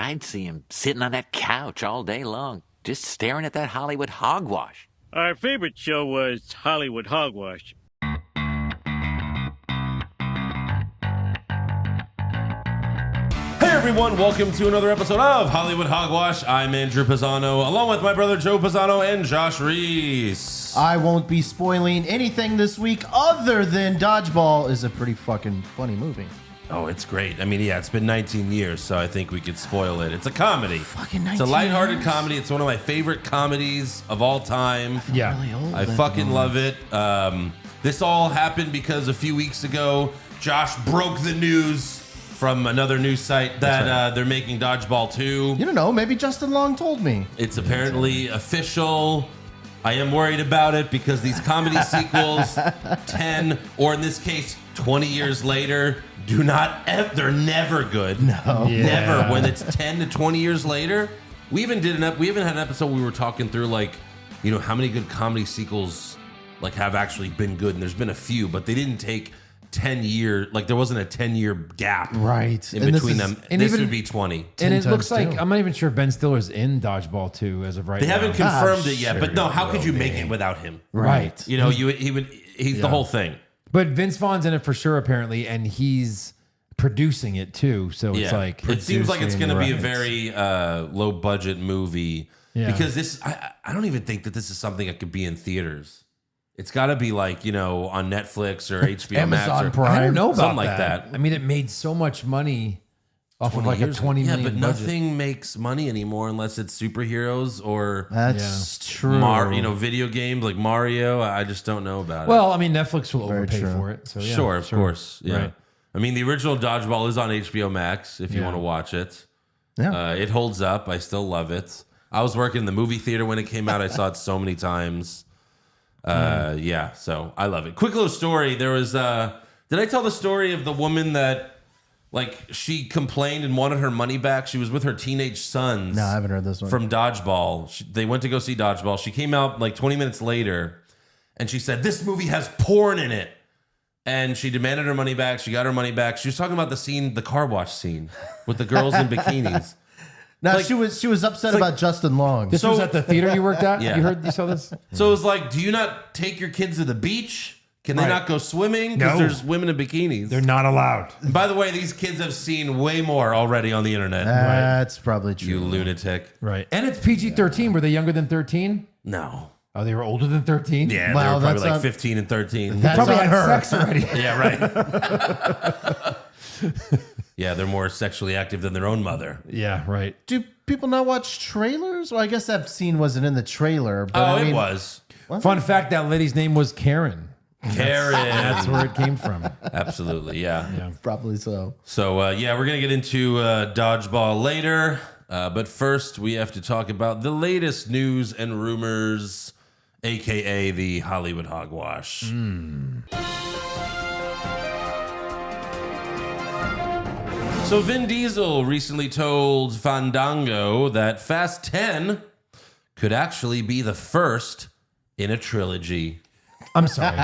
I'd see him sitting on that couch all day long, just staring at that Hollywood hogwash. Our favorite show was Hollywood Hogwash. Hey everyone, welcome to another episode of Hollywood Hogwash. I'm Andrew Pisano, along with my brother Joe Pisano and Josh Reese. I won't be spoiling anything this week other than Dodgeball is a pretty fucking funny movie. Oh, it's great. I mean, yeah, it's been 19 years, so I think we could spoil it. It's a comedy. Fucking 19 It's a lighthearted years. comedy. It's one of my favorite comedies of all time. Yeah. Really old I at the fucking moment. love it. This all happened because a few weeks ago, Josh broke the news from another news site that they're making Dodgeball 2. You don't know, maybe Justin Long told me. It's apparently official. I am worried about it because these comedy sequels, 10 or in this case, 20 years later, they're never good. No. Yeah. Never. When it's 10 to 20 years later, we even had an episode where we were talking through how many good comedy sequels have actually been good, and there's been a few, but they didn't take 10 years, there wasn't a 10-year gap Right. in And this between is- them. and This even- would be 20. And it 10 looks times like, two. I'm not even sure Ben Stiller's in Dodgeball 2 as of right They now. haven't confirmed it yet, sure but no, it how could you will make be. it without him? Right. He's the whole thing. But Vince Vaughn's in it for sure, apparently, and he's producing it too. So it's like... it seems like it's going to be a producing, very low budget movie Yeah. because I don't even think that this is something that could be in theaters. It's got to be on Netflix or HBO Amazon Max or Prime. I don't know about something like that. I mean, it made so much money off of 20 a years 20 ago. million Yeah, but budget. nothing makes money anymore unless it's superheroes or That's true. video games like Mario. I just don't know about it. Well, I mean, Netflix will Very overpay true. for it. So yeah, Sure, of course. Yeah. Right. I mean, the original Dodgeball is on HBO Max if you Yeah. want to watch it. Yeah. It holds up. I still love it. I was working in the movie theater when it came out. I saw it so many times. Yeah, so I love it. Quick little story. There was, did I tell the story of the woman that, she complained and wanted her money back? She was with her teenage sons. No, I haven't heard this one. From Dodgeball. They went to go see Dodgeball. She came out 20 minutes later and she said, "This movie has porn in it." And she demanded her money back. She got her money back. She was talking about the car wash scene with the girls in bikinis. No, she was upset about Justin Long. This was at the theater you worked at? Yeah. You saw this? So it was do you not take your kids to the beach? Can they Right. not go swimming? Because No. there's women in bikinis. They're not allowed. By the way, these kids have seen way more already on the internet. That's probably true. You lunatic. Right. And it's PG-13. Were they younger than 13? No. Oh, they were older than 13? Yeah, Well, they were probably that's not- 15 and 13. That's Probably on had her. sex already. Yeah, right. Yeah, they're more sexually active than their own mother. Yeah, right. Do people not watch trailers? Well, I guess that scene wasn't in the trailer. But Oh, I mean, it was. Fun fact, that lady's name was Karen. Karen. That's where it came from. Absolutely, yeah. Probably so. So, we're going to get into Dodgeball later. But first, we have to talk about the latest news and rumors, a.k.a. the Hollywood Hogwash. So, Vin Diesel recently told Fandango that Fast 10 could actually be the first in a trilogy. I'm sorry.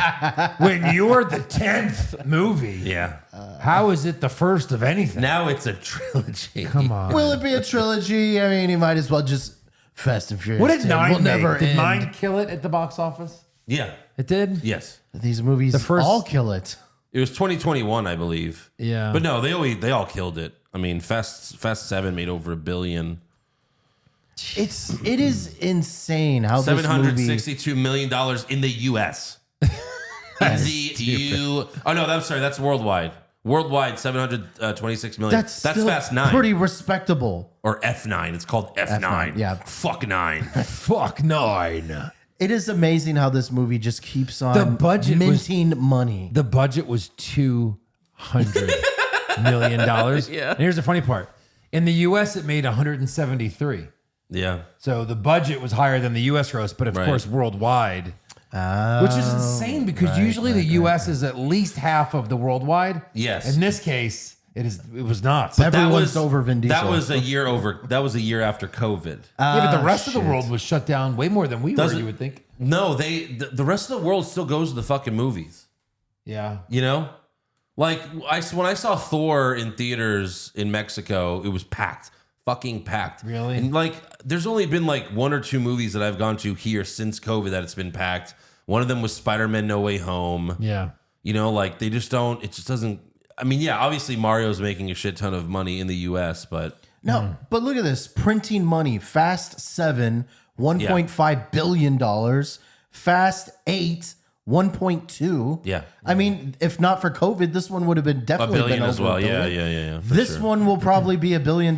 When you're the 10th movie, Yeah. how is it the first of anything? Now it's a trilogy. Come on. Will it be a trilogy? I mean, he might as well just Fast and Furious. What did 10 Nine will make? never Did end. Nine kill it at the box office? Yeah. It did? Yes. These movies The first- all kill it. It was 2021, I believe. Yeah. But no, they all killed it. I mean, Fast 7 made over $1 billion. It is insane how this movie. $762 million in the U.S. Oh no, I'm sorry. That's worldwide. Worldwide, 726 million. That's That's still Fast 9 pretty respectable. or F9. It's called F9. F9, yeah. Fuck 9. Fuck 9. It is amazing how this movie just keeps on The budget was- minting money. The budget was $200 million. Yeah. And here's the funny part. In the U.S., it made 173. Yeah. So the budget was higher than the U.S. gross, but of Right. course, worldwide, which is insane because usually the U.S. is at least half of the worldwide. Yes. In this case, it was not. But Everyone's over Vin Diesel. That was a year over. That was a year after COVID. Yeah, but the rest of the shit. world world was shut down way more than we Doesn't- were, you would think. No, the rest of the world still goes to the fucking movies. Yeah. You know, when I saw Thor in theaters in Mexico, it was packed. fucking packed. Really? And like, there's only been like 1 or 2 movies that I've gone to here since COVID that it's been packed. One of them was Spider-Man No Way Home. Yeah. You know, like they just don't. It just doesn't. I mean, yeah, obviously Mario's making a shit ton of money in the U.S., but No, but look at this. Printing money. Fast 7, $1.5 billion. Fast 8, 1.2. Yeah. I mean, if not for COVID, this one would have been a definitely billion been as over well. a Yeah, billion. for This sure. one will probably be $1 billion.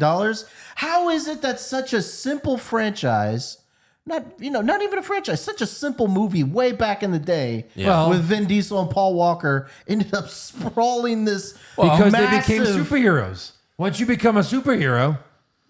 How is it that such a simple franchise, not even a franchise, such a simple movie way back in the day Well- with Vin Diesel and Paul Walker ended up sprawling this Because massive, they became superheroes. Once you become a superhero,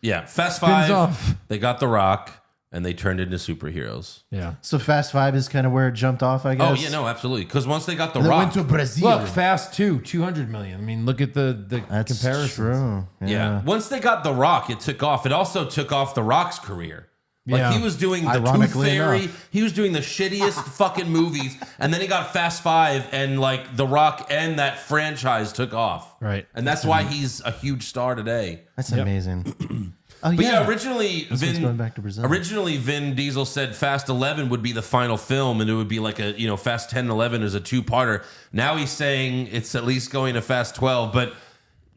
Yeah, Fast Spins 5. off. They got The Rock, and they turned into superheroes. yeah. So Fast 5 is kind of where it jumped off, I guess. Oh yeah, no, absolutely. Because once they got The They Rock, went to Brazil. Look, Fast 2, 200 million. I mean, look at the That's comparisons. true. yeah, once they got The Rock, it took off. It also took off The Rock's career. Like Yeah. he was doing the Tooth Ironically Fairy, enough. he was doing the shittiest fucking movies, and then he got Fast 5, and like The Rock and that franchise took off. Right. and that's why he's a huge star today. That's amazing. Oh But yeah, yeah, originally one's going back to Brazil. Originally, Vin Diesel said Fast 11 would be the final film, and it would be like a Fast 10 and 11 is a 2-parter. Now he's saying it's at least going to Fast 12. But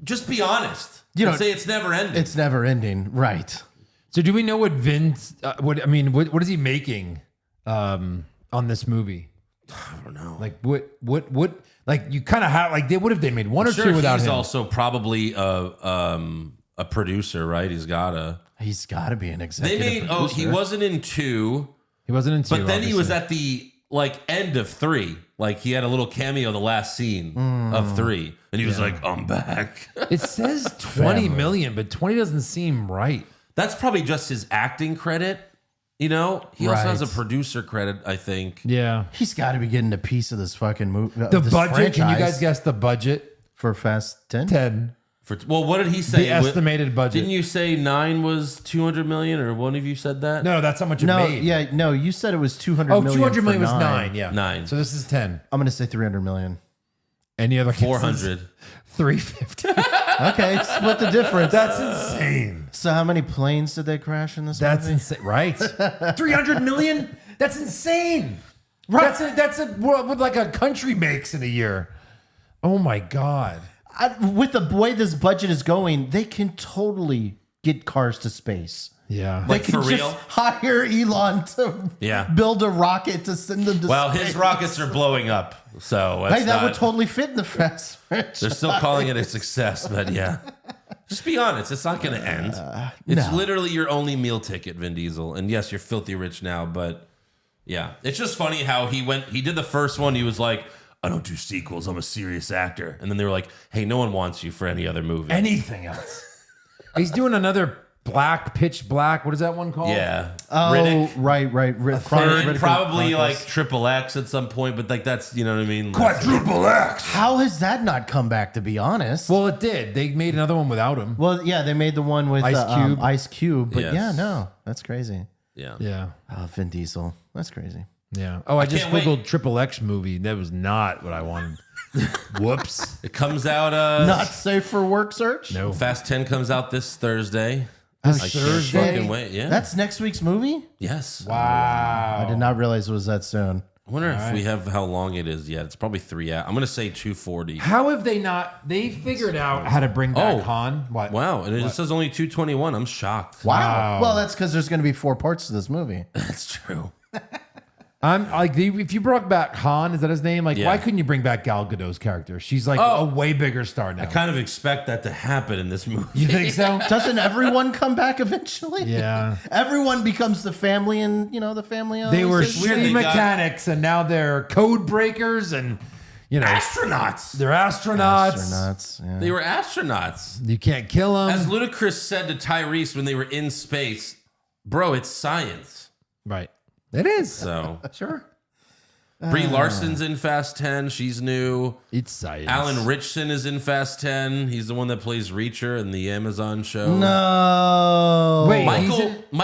just be honest. You And know, say it's never ending. it's never ending, right? So do we know what Vince, what is he making on this movie? I don't know. Like what like you kind of have, like what if they made one or Sure, two without he's him? also probably a producer, right? He's gotta. He's got to be an They executive made. producer. Oh, he wasn't in 2, He wasn't in 2, but then he was obviously. at the end of 3. Like he had a little cameo the last scene of 3, and he was like, "I'm back." It says 20 million, but 20 doesn't seem right. That's probably just his acting credit. He also has a Right. producer credit, I think. Yeah. He's got to be getting a piece of this fucking movie. The budget, can you guys guess the budget? for Fast 10? 10. Well, what did he say? The estimated budget. Didn't you say 9 was 200 million, or one of you said that? No, that's how much it No, made. yeah, no. You said it was 200 Oh, million. 200 million for was 9. Yeah. 9. So this is 10. I'm gonna say 300 million. Any other guesses? 400. 350. Okay, split the difference. That's insane. So how many planes did they crash in this That's movie? insane. Right. 300 million? That's insane. Right. That's what like a country makes in a year. Oh my God. With the way this budget is going, they can totally get cars to space. Yeah. Like, They can for just real? hire Elon to Yeah. build a rocket to send them to Well, space. his rockets are blowing up, so Hey, it's that would not- totally fit in the Fast franchise. They're still calling it a success, but yeah. Just be honest, it's not going to end. It's no. literally your only meal ticket, Vin Diesel. And yes, you're filthy rich now, but yeah. It's just funny how he did the first one. He was like, I don't do sequels. I'm a serious actor. And then they were like, hey, no one wants you for any other movie. Anything else. He's doing another Pitch Black. What is that one called? Yeah. Oh, Riddick. right. And probably like Triple X at some point, but like that's, you know what I mean? Quadruple X. How has that not come back, to be honest? Well, it did. They made another one without him. Well, yeah, they made the one with Ice Cube. Ice Cube, but Yes. yeah, no, that's crazy. Yeah. Yeah. Oh, Vin Diesel, that's crazy. Yeah. Oh, I just can't wait. Googled Triple X movie. That was not what I wanted. Whoops. It comes out, Not safe for work search. No. Fast 10 comes out this Thursday. This I can't fucking wait. Yeah. That's next week's movie. yes. Wow. I did not realize it was that soon. I wonder if we have how long it is yet. It's probably 3 hours. I'm going to say 240. How have they not? They figured out how to bring back Oh. Han. What? Wow. And it says only 221. I'm shocked. Wow. Well, that's because there's going to be 4 parts to this movie. That's true. I'm like, if you brought back Han, is that his name? Like, Yeah. why couldn't you bring back Gal Gadot's character? She's like Oh. a way bigger star now. I kind of expect that to happen in this movie. You think so? Doesn't everyone come back eventually? Yeah. Everyone becomes the family, and the family. They were It's weird shitty they got- mechanics, and now they're code breakers, and Astronauts. they're astronauts. astronauts. Yeah. They were astronauts. You can't kill them. As Ludacris said to Tyrese when they were in space, bro, it's science. Right. It is. So Sure. Brie Larson's in Fast 10. She's new. It's science. Alan Richson is in Fast 10. He's the one that plays Reacher in the Amazon show. No. Wait, Michael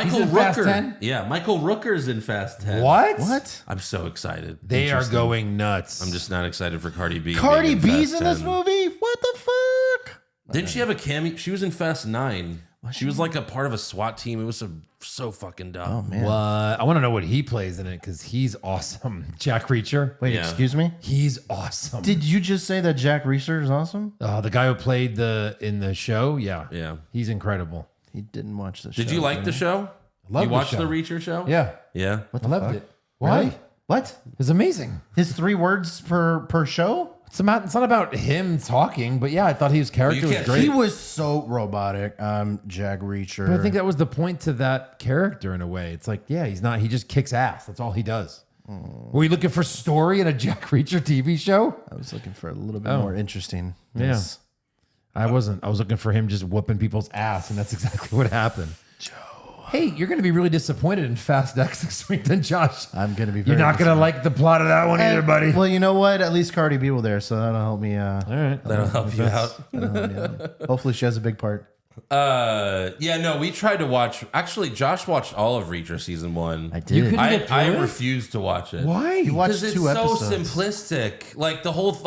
he's in Fast Rooker. 10? Yeah, Michael Rooker's in Fast 10. What? What? I'm so excited. They are going nuts. I'm just not excited for Cardi B. Cardi being B's Fast in this 10. movie? What the fuck? Didn't she have a cameo? She was in Fast 9. She was like a part of a SWAT team. It was so fucking dumb. Oh man. What? I want to know what he plays in it because he's awesome. Jack Reacher. Wait, Yeah. excuse me. He's awesome. Did you just say that Jack Reacher is awesome? The guy who played in the show? Yeah. Yeah. He's incredible. He didn't watch the show. Did you like the show? Love you the watched show. the Reacher show? Yeah. Yeah. I loved it. Really? Why? What? It's amazing. His 3 words per show? It's not about him talking, but yeah, I thought his character was can't- great. He was so robotic. Jack Reacher. But I think that was the point to that character in a way. It's like, yeah, he's not. He just kicks ass. That's all he does. Were you looking for story in a Jack Reacher TV show? I was looking for a little bit more interesting. Yeah. Yes. I wasn't. I was looking for him just whooping people's ass, and that's exactly what happened. Joe. Hey, you're going to be really disappointed in Fast X this week, then, Josh. I'm going to be You're very not going to like the plot of that one either, buddy. Well, you know what? At least Cardi B will there, so that'll help me. All right. That'll help you out. Hopefully she has a big part. Yeah, no, we tried to watch. Actually, Josh watched all of Reacher season 1. I did. couldn't get through I it? refused to watch it. Why? You watched Because it's 2 so episodes. simplistic. Like the whole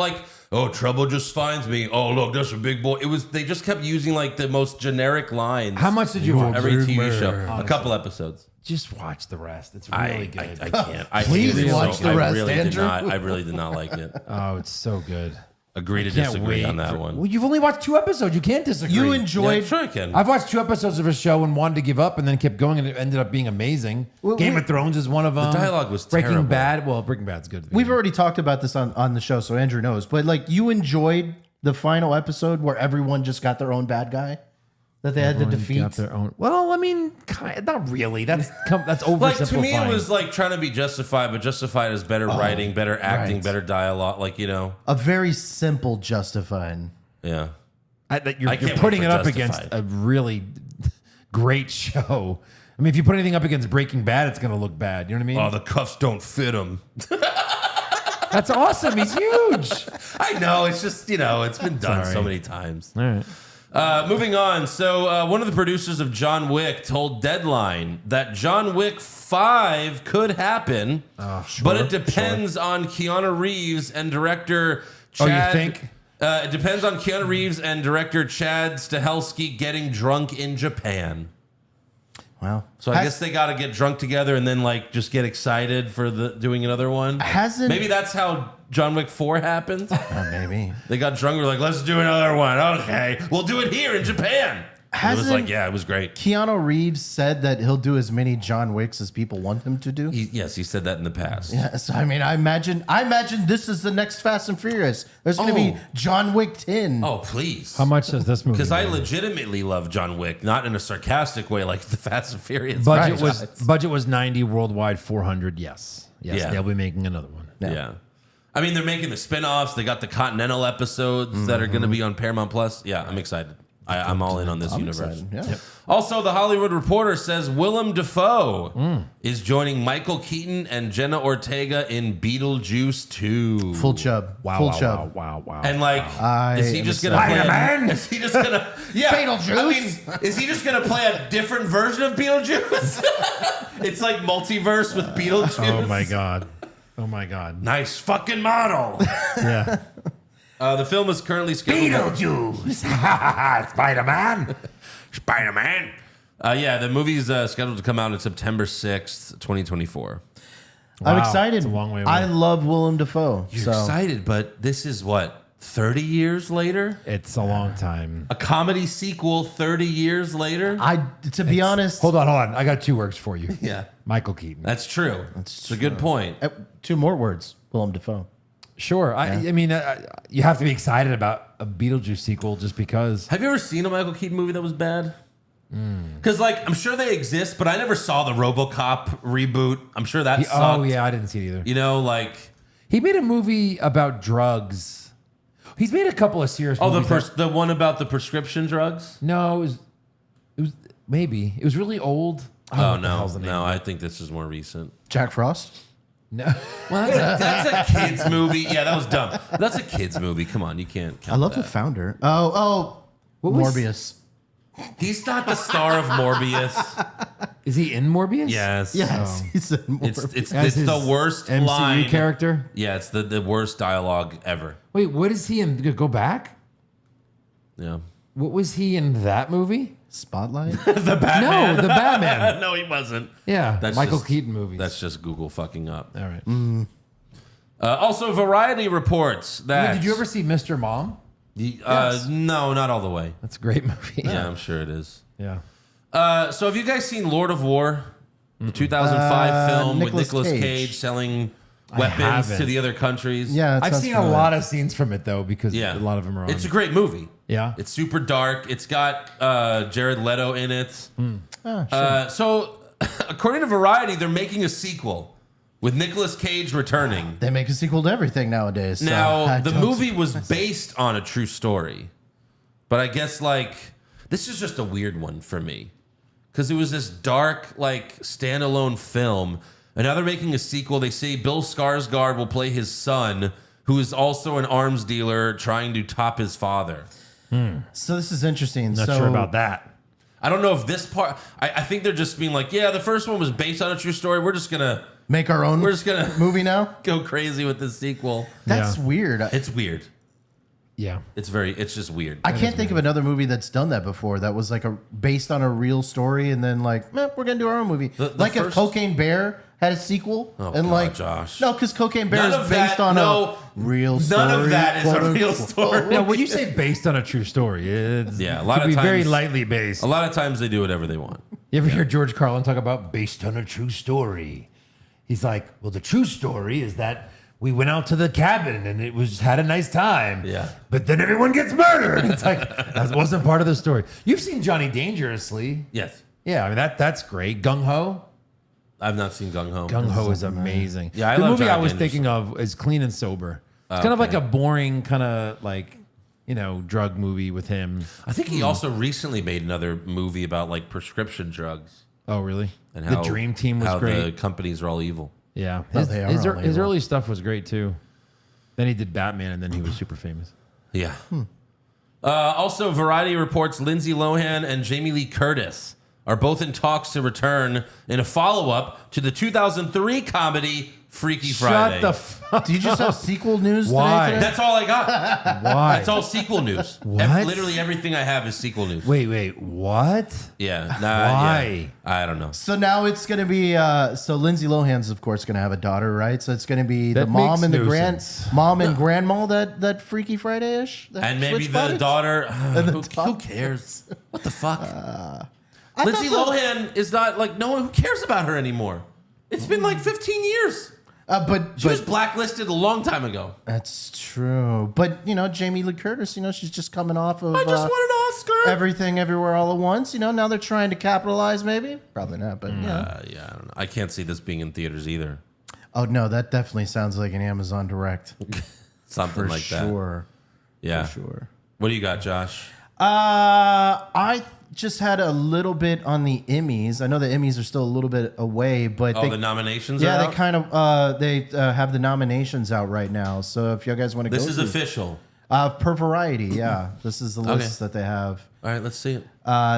oh, trouble just finds me. Oh, look, that's a big boy. They just kept using like the most generic lines. How much did you watch? Every TV show, a couple episodes. Just watch the rest. It's really good. I can't. I Please hated it watch so- the rest, I really Andrew. I really did not like it. Oh, it's so good. Agree to Can't disagree wait on that for- one. Well, you've only watched 2 episodes. You can't disagree. You Yeah, enjoyed. sure I can. I've watched 2 episodes of a show and wanted to give up, and then kept going, and it ended up being amazing. Game of Thrones is one of them. dialogue was Breaking terrible. Bad. Well, Breaking Bad's good. We've already talked about this on the show, so Andrew knows. But like, you enjoyed the final episode where everyone just got their own bad guy that they had to defeat. Got their own. Well, I mean, not really. That's oversimplifying. Like to me, it was like trying to be justified, but justified as better writing, better acting, right. better dialogue. Like A very simple justified. yeah. You're can't wait putting for it up Justified. against a really great show. I mean, if you put anything up against Breaking Bad, it's going to look bad. You know what I mean? Oh, the cuffs don't fit him. That's awesome. He's huge. I know. It's just it's been done Sorry. so many times. All right. Moving on. So one of the producers of John Wick told Deadline that John Wick 5 could happen, but it depends on Keanu Reeves and director Chad. You think? It depends on Keanu Reeves and director Chad Stahelski getting drunk in Japan. Wow. So I guess they got to get drunk together and then like just get excited for doing another one. Maybe that's how John Wick 4 happens. Maybe. They got drunk. We're like, let's do another one. Okay, we'll do it here in Japan. And it was like, yeah, it was great. Keanu Reeves said that he'll do as many John Wicks as people want him to do. Yes, he said that in the past. Yes, I mean, I imagine this is the next Fast and Furious. There's going to be John Wick 10. Oh, please. How much does this movie? Because I legitimately love John Wick, not in a sarcastic way like the Fast and Furious. Budget was 90, worldwide 400. Yes, Yeah. they'll be making another one. Yeah. I mean, they're making the spin-offs. They got the Continental episodes that are going to be on Paramount Plus. Yeah, I'm excited. I'm all in on this universe. Excited, yeah. Also, The Hollywood Reporter says Willem Dafoe is joining Michael Keaton and Jenna Ortega in Beetlejuice 2. Full chub. Full chub. Wow. And like, is he am just gonna play? Spider-Man? Is he just gonna? Yeah, Beetlejuice? I mean, is he just gonna play a different version of Beetlejuice? It's like multiverse with Beetlejuice. Oh my god. Nice fucking model. Yeah. The film is currently scheduled. Beetlejuice. Spider-Man. Spider-Man. Yeah, the movie's scheduled to come out on September 6th, 2024. I'm Wow, excited. it's a long way away. I love Willem Dafoe. You're so excited, but this is what, 30 years later? It's a long time. A comedy sequel 30 years later? to be honest, Hold on. I got 2 words for you. Yeah. Michael Keaton. That's true. It's a good point. 2 more words. Willem Dafoe. Sure. I mean, you have to be excited about a Beetlejuice sequel just because. Have you ever seen a Michael Keaton movie that was bad? Because, like, I'm sure they exist, but I never saw the RoboCop reboot. I'm sure that sucked. Oh, yeah. I didn't see it either. You know, like... He made a movie about drugs. He's made a couple of serious movies. The one about the prescription drugs? No, it was maybe. It was really old. Oh, what the no. hell's the name No, of it? I think this is more recent. Jack Frost. No. Well, that's a kid's movie. Yeah, that was dumb. That's a kid's movie. Come on, you can't count I love that. the founder. Oh, What was- Morbius. He's not the star of Morbius. Is he in Morbius? Yes. Yes, he's in It's Morbius. it's As it's the his worst MCU line. character? Yeah, it's the worst dialogue ever. Wait, what is he in? Go back? Yeah. What was he in that movie? Spotlight? The Batman. No, the Batman. No, he wasn't. Yeah, That's Michael just- Keaton movies. That's just Google fucking up. all right. Also, Variety reports that. Did you ever see Mr. Mom? No, not all the way. That's a great movie. Yeah, I'm sure it is. Yeah. So have you guys seen Lord of War? The 2005 film with Nicolas Nicolas Cage. Cage selling weapons haven't. to the other countries. Yeah, it I've sounds seen familiar. a lot of scenes from it though, because Yeah. a lot of them are on. It's a great movie. Yeah. It's super dark. It's got Jared Leto in it. So according to Variety, they're making a sequel with Nicolas Cage returning. They make a sequel to everything nowadays. So Now, I the don't- movie was based on a true story. But I guess, like, this is just a weird one for me. Because it was this dark, like, standalone film. And now they're making a sequel. They say Bill Skarsgård will play his son, who is also an arms dealer trying to top his father. So this is interesting. Not so, sure about that. I don't know if this part... I think they're just being like, yeah, the first one was based on a true story. We're just going to Make our own We're just gonna- movie now? go crazy with this sequel. That's Yeah. weird. It's weird. Yeah. It's just weird. I can't think of another movie that's done that before. That was like based on a real story, and then like, we're gonna do our own movie. The like if first- Cocaine Bear had a sequel, Oh, and God, like, Josh. no, because Cocaine Bear None is of based that- on no, a real story. none of that is a quote real unquote. story. No, when you say based on a true story, it's Yeah, a lot could of be very times- lightly based. A lot of times they do whatever they want. You ever hear George Carlin talk about based on a true story? He's like, well, the true story is that we went out to the cabin and it was had a nice time. Yeah. But then everyone gets murdered. It's like that wasn't part of the story. You've seen Johnny Dangerously. Yes. Yeah, I mean that's great. Gung Ho. I've not seen Gung Ho. Gung Ho is amazing. Yeah, I the love movie Johnny I was Dangerous. thinking of is Clean and Sober. It's kind of like a boring kind of like, drug movie with him. I think he also recently made another movie about like prescription drugs Oh, really? and The how Dream Team was how great. the companies are all evil. Yeah, Oh, his, they are his, all his evil. early stuff was great too. Then he did Batman, and then he was super famous. Yeah. Also, Variety reports Lindsay Lohan and Jamie Lee Curtis are both in talks to return in a follow-up to the 2003 comedy Freaky Friday. Shut the fuck. Do you just have sequel news Why? today? That's all I got. Why? That's all sequel news. What? Literally everything I have is sequel news. Wait, what? Yeah. Why? Yeah. I don't know. So now it's going to be so Lindsay Lohan's of course going to have a daughter, right? So it's going to be the That mom makes and the no sense. mom and grandma that Freaky Friday-ish. that And maybe switch the bodies? daughter. the Who daughter. cares? What the fuck? I Lindsay thought Lohan is not like no one who cares about her anymore. It's been like 15 years. but She was blacklisted a long time ago. that's true. But Jamie Lee Curtis, she's just coming off of I just want an Oscar. Everything Everywhere All at Once. Now they're trying to capitalize. Maybe, probably not. But Yeah, I don't know. I can't see this being in theaters either. oh no, that definitely sounds like an Amazon Direct Something for like that. sure. Yeah. For sure. What do you got, Josh? I just had a little bit on the Emmys. I know the Emmys are still a little bit away, but Oh, the nominations. yeah, are they out? kind of they have the nominations out right now. So if you guys want to go, This is through- official. per Variety. Yeah, this is the list that they have. All right, let's see it.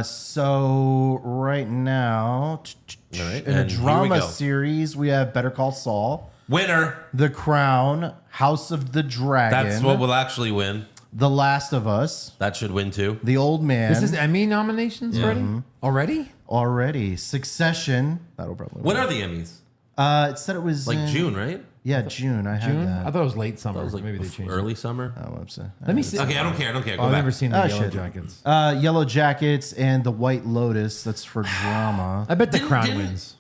So right now, All right, in a and here we drama go. series, we have Better Call Saul, Winner. The Crown, House of the Dragon, That's what will actually win. The Last of Us, That should win too. The Old Man. This is Emmy nominations already? already Succession. That'll probably When win. are the Emmys? It said it was Like in- June, right? Yeah, June. I June? had I that. thought it was late summer. That was like Maybe they changed it. early summer. Oh, whoops. Let me see. Okay, I don't care. Oh, Go I've back. never seen the Oh, Yellow shit. Jackets. Yellow Jackets and The White Lotus. That's for drama. I bet the Didn't- Crown didn't- wins.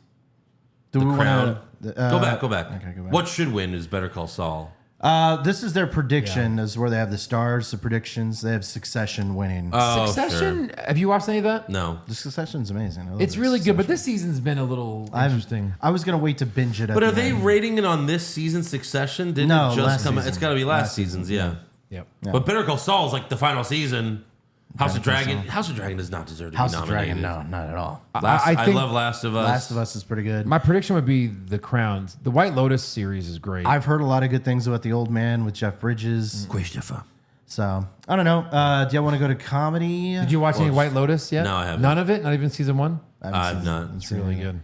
Do we Crown. wanna, Go back. Okay, go back. What should win is Better Call Saul. This is their prediction. Is where they have the stars, the predictions. They have Succession winning. Oh, Succession? Have you watched any of that? No. The Succession's amazing. I love It's it. really good, but this season's been a little interesting. I was gonna wait to binge it. But are they rating it on this season Succession? Didn't No, it just last come out? season. It's got to be last Last season's, yeah. Yep. But Better Call Saul is like the final season. House of Better Call Dragon. Saul. House of Dragon does not deserve to House be of nominated. Dragon? No, not at all. I think love Last of Us. Last of Us is pretty good. My prediction would be The Crown. The White Lotus series is great. I've heard a lot of good things about The Old Man with Jeff Bridges. Christopher. So I don't know. Do you want to go to comedy? Did you watch any White Lotus yet? No, I haven't. None of it? Not even season one? I've not. It's really good.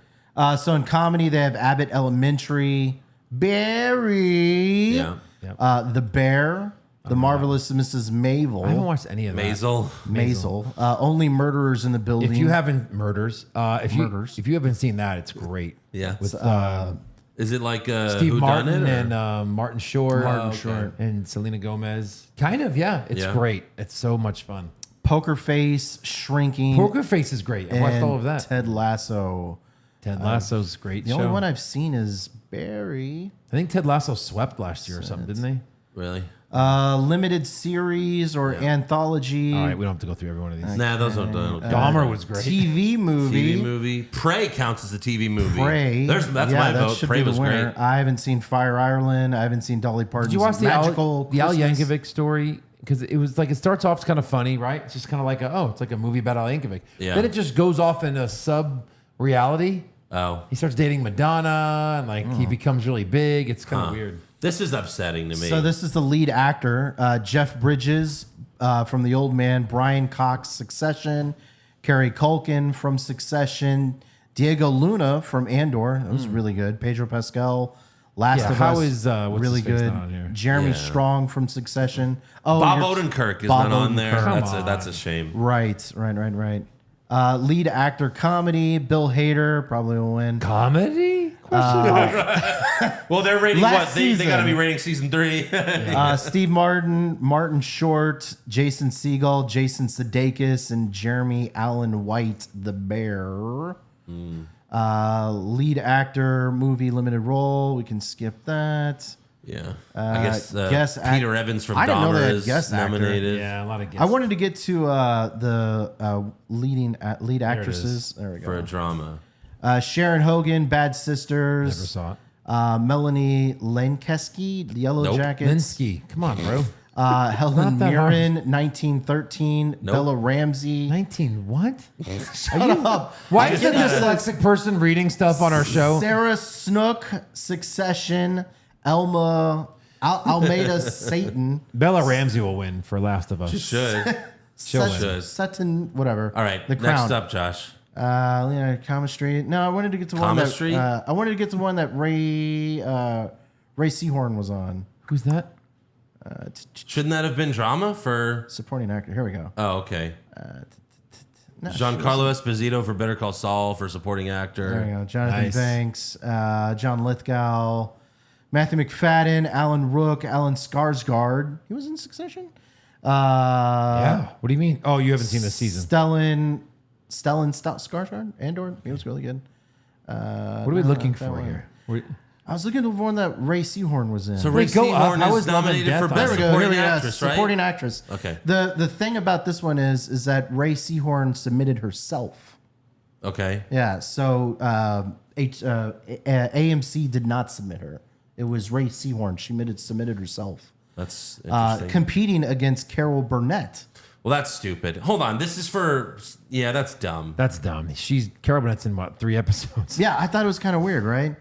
So in comedy, they have Abbott Elementary, Barry, Yeah. Yep. The Bear, The Marvelous Mrs. Maisel. I haven't watched any of that. Maisel. Only Murderers in the Building. If you haven't if you haven't seen that, it's great. Yeah. With Is it like Steve Who Done Martin It, or- and Martin Short, Martin Short. and Selena Gomez. Kind of, yeah. It's Yeah. great. It's so much fun. Poker Face, Shrinking. Poker Face is great. I watched and all of that. Ted Lasso. Ted Lasso's a great The show. only one I've seen is Barry. I think Ted Lasso swept last year or something, didn't they? Really? Limited series or anthology. All right, we don't have to go through every one of these. Nah, those don't. Dahmer was great. TV movie. TV movie. Prey counts as a TV movie. Prey. That's my that vote. should Prey be the was winner. great. I haven't seen Fire Ireland. I haven't seen Dolly Parton's Did you watch the Magical Al Christmas. Yankovic story? Because it was like, it starts off kind of funny, right? It's just kind of like, it's like a movie about Al Yankovic. Yeah. Then it just goes off in a sub-reality. Oh. He starts dating Madonna, and like he becomes really big. It's kind of weird. This is upsetting to me. So this is the lead actor, Jeff Bridges from The Old Man, Brian Cox, Succession, Kerry Culkin from Succession, Diego Luna from Andor. That was really good. Pedro Pascal, Last Yeah, of how Us, is, what's really his face good. not on here? Jeremy Yeah. Strong from Succession. Oh, Bob you're- Odenkirk is Bob not on there. Odenkirk. That's a shame. Right. Lead actor comedy, Bill Hader probably will win. Comedy? Well, they're rating Last what? They got to season. be rating season 3. Steve Martin, Martin Short, Jason Segel, Jason Sudeikis, and Jeremy Allen White, the Bear. Lead actor, movie, limited role. We can skip that. Yeah. I guess guest Peter Evans from I didn't know they Dahmer had is guest actor. nominated. Yeah, a lot of I guesses. wanted to get to the lead actresses. There we For a go. drama. Sharon Hogan, Bad Never Sisters. saw it. Melanie Lenkeski, Yellow Nope. Jackets. Linsky. Come on, bro. Helen Not that Mirren, 1913. Nope. Bella Ramsey. 19 what? Shut up. Why is a dyslexic person reading stuff on our show? Sarah Snook, Succession. Almeida, Satan. Bella Ramsey will win for Last of Us. Should. Sutton, Sutton, whatever. All right. The Crown. Next up, Josh. Chemistry. No, I wanted to get to one Chemistry? that I wanted to get to one that Ray Seahorn was on. Who's that? Shouldn't that have been drama for? Supporting actor. Here we go. Oh, okay. No, Giancarlo Esposito for Better Call Saul for supporting There we actor. go. Jonathan Nice. Banks, John Lithgow, Matthew McFadden, Alan Rook, Alan Skarsgård. He was in Succession. Yeah. What do you mean? Oh, you haven't seen this season. Stellan Skarsgård. Andor. He was really good. What are we looking for here? I was looking for one that Ray Seahorn was in. So Ray go up. Seahorn How is is Love and nominated Death for on Best there? Here Supporting we go. Actress, right? Supporting actress. Okay. The thing about this one is that Ray Seahorn submitted herself. Okay. Yeah. So AMC did not submit her. It was Ray Seahorn. She submitted herself. That's interesting. Competing against Carol Burnett. Well, that's stupid. Hold on. This is for. Yeah, that's dumb. That's dumb. Carol Burnett's in what, 3 episodes? Yeah, I thought it was kind of weird, right?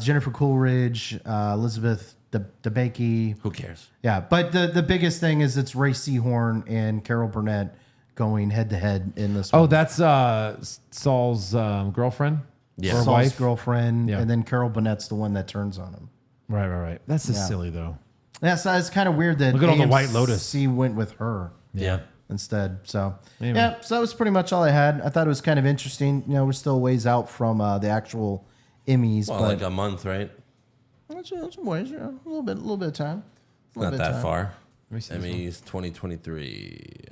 Jennifer Coolidge, Elizabeth Debicki. Who cares? Yeah, but the biggest thing is it's Ray Seahorn and Carol Burnett going head to head in this one. Oh, that's Saul's girlfriend? Yeah. Or Saul's wife? girlfriend, Yeah. and then Carol Burnett's the one that turns on him. Right. That's just Yeah. silly, though. Yeah, so it's kind of weird that Look at all the White Lotus. AMC went with her Yeah. instead. So Anyway. yeah, so that was pretty much all I had. I thought it was kind of interesting. You know, we're still a ways out from the actual Emmys, Well, but like a month, right? that's some ways. Yeah, a little bit of time. Not that far. me see this one. Emmys 2023.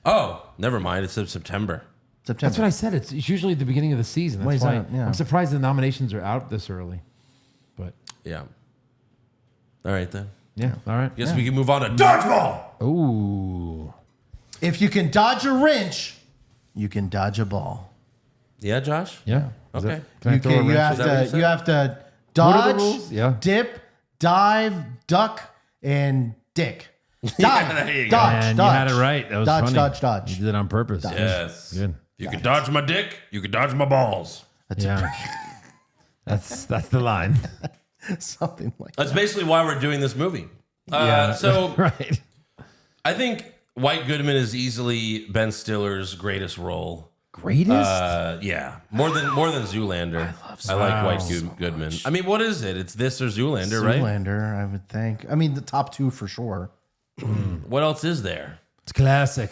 Oh, never mind. It's September. September. That's what I said. It's usually the beginning of the season. That's Ways why out, yeah. I'm surprised the nominations are out this early. But Yeah. All right then. yeah, all right. Guess we can move on to Dodgeball. Ooh. If you can dodge a wrench, you can dodge a ball. Yeah, Josh. Yeah. Is Okay. that- Can I throw a You wrench? have Is that what you to. said? You have to What are the dodge, rules? Yeah. dip, dive, duck, and dick. Dive, there you go. dodge, And dodge. you had it right. That was dodge, funny. dodge, dodge. You did it on purpose. Yes. Good. You can dodge my dick. You can dodge my balls. Yeah. That's the line. Something like That's basically why we're doing this movie. Yeah. So right. I think White Goodman is easily Ben Stiller's greatest role. Greatest? Yeah, more than Zoolander. I like White Goodman. I mean, what is it? It's this or Zoolander, right? Zoolander, I would think. I mean, the top two for sure. What else is there? It's classic.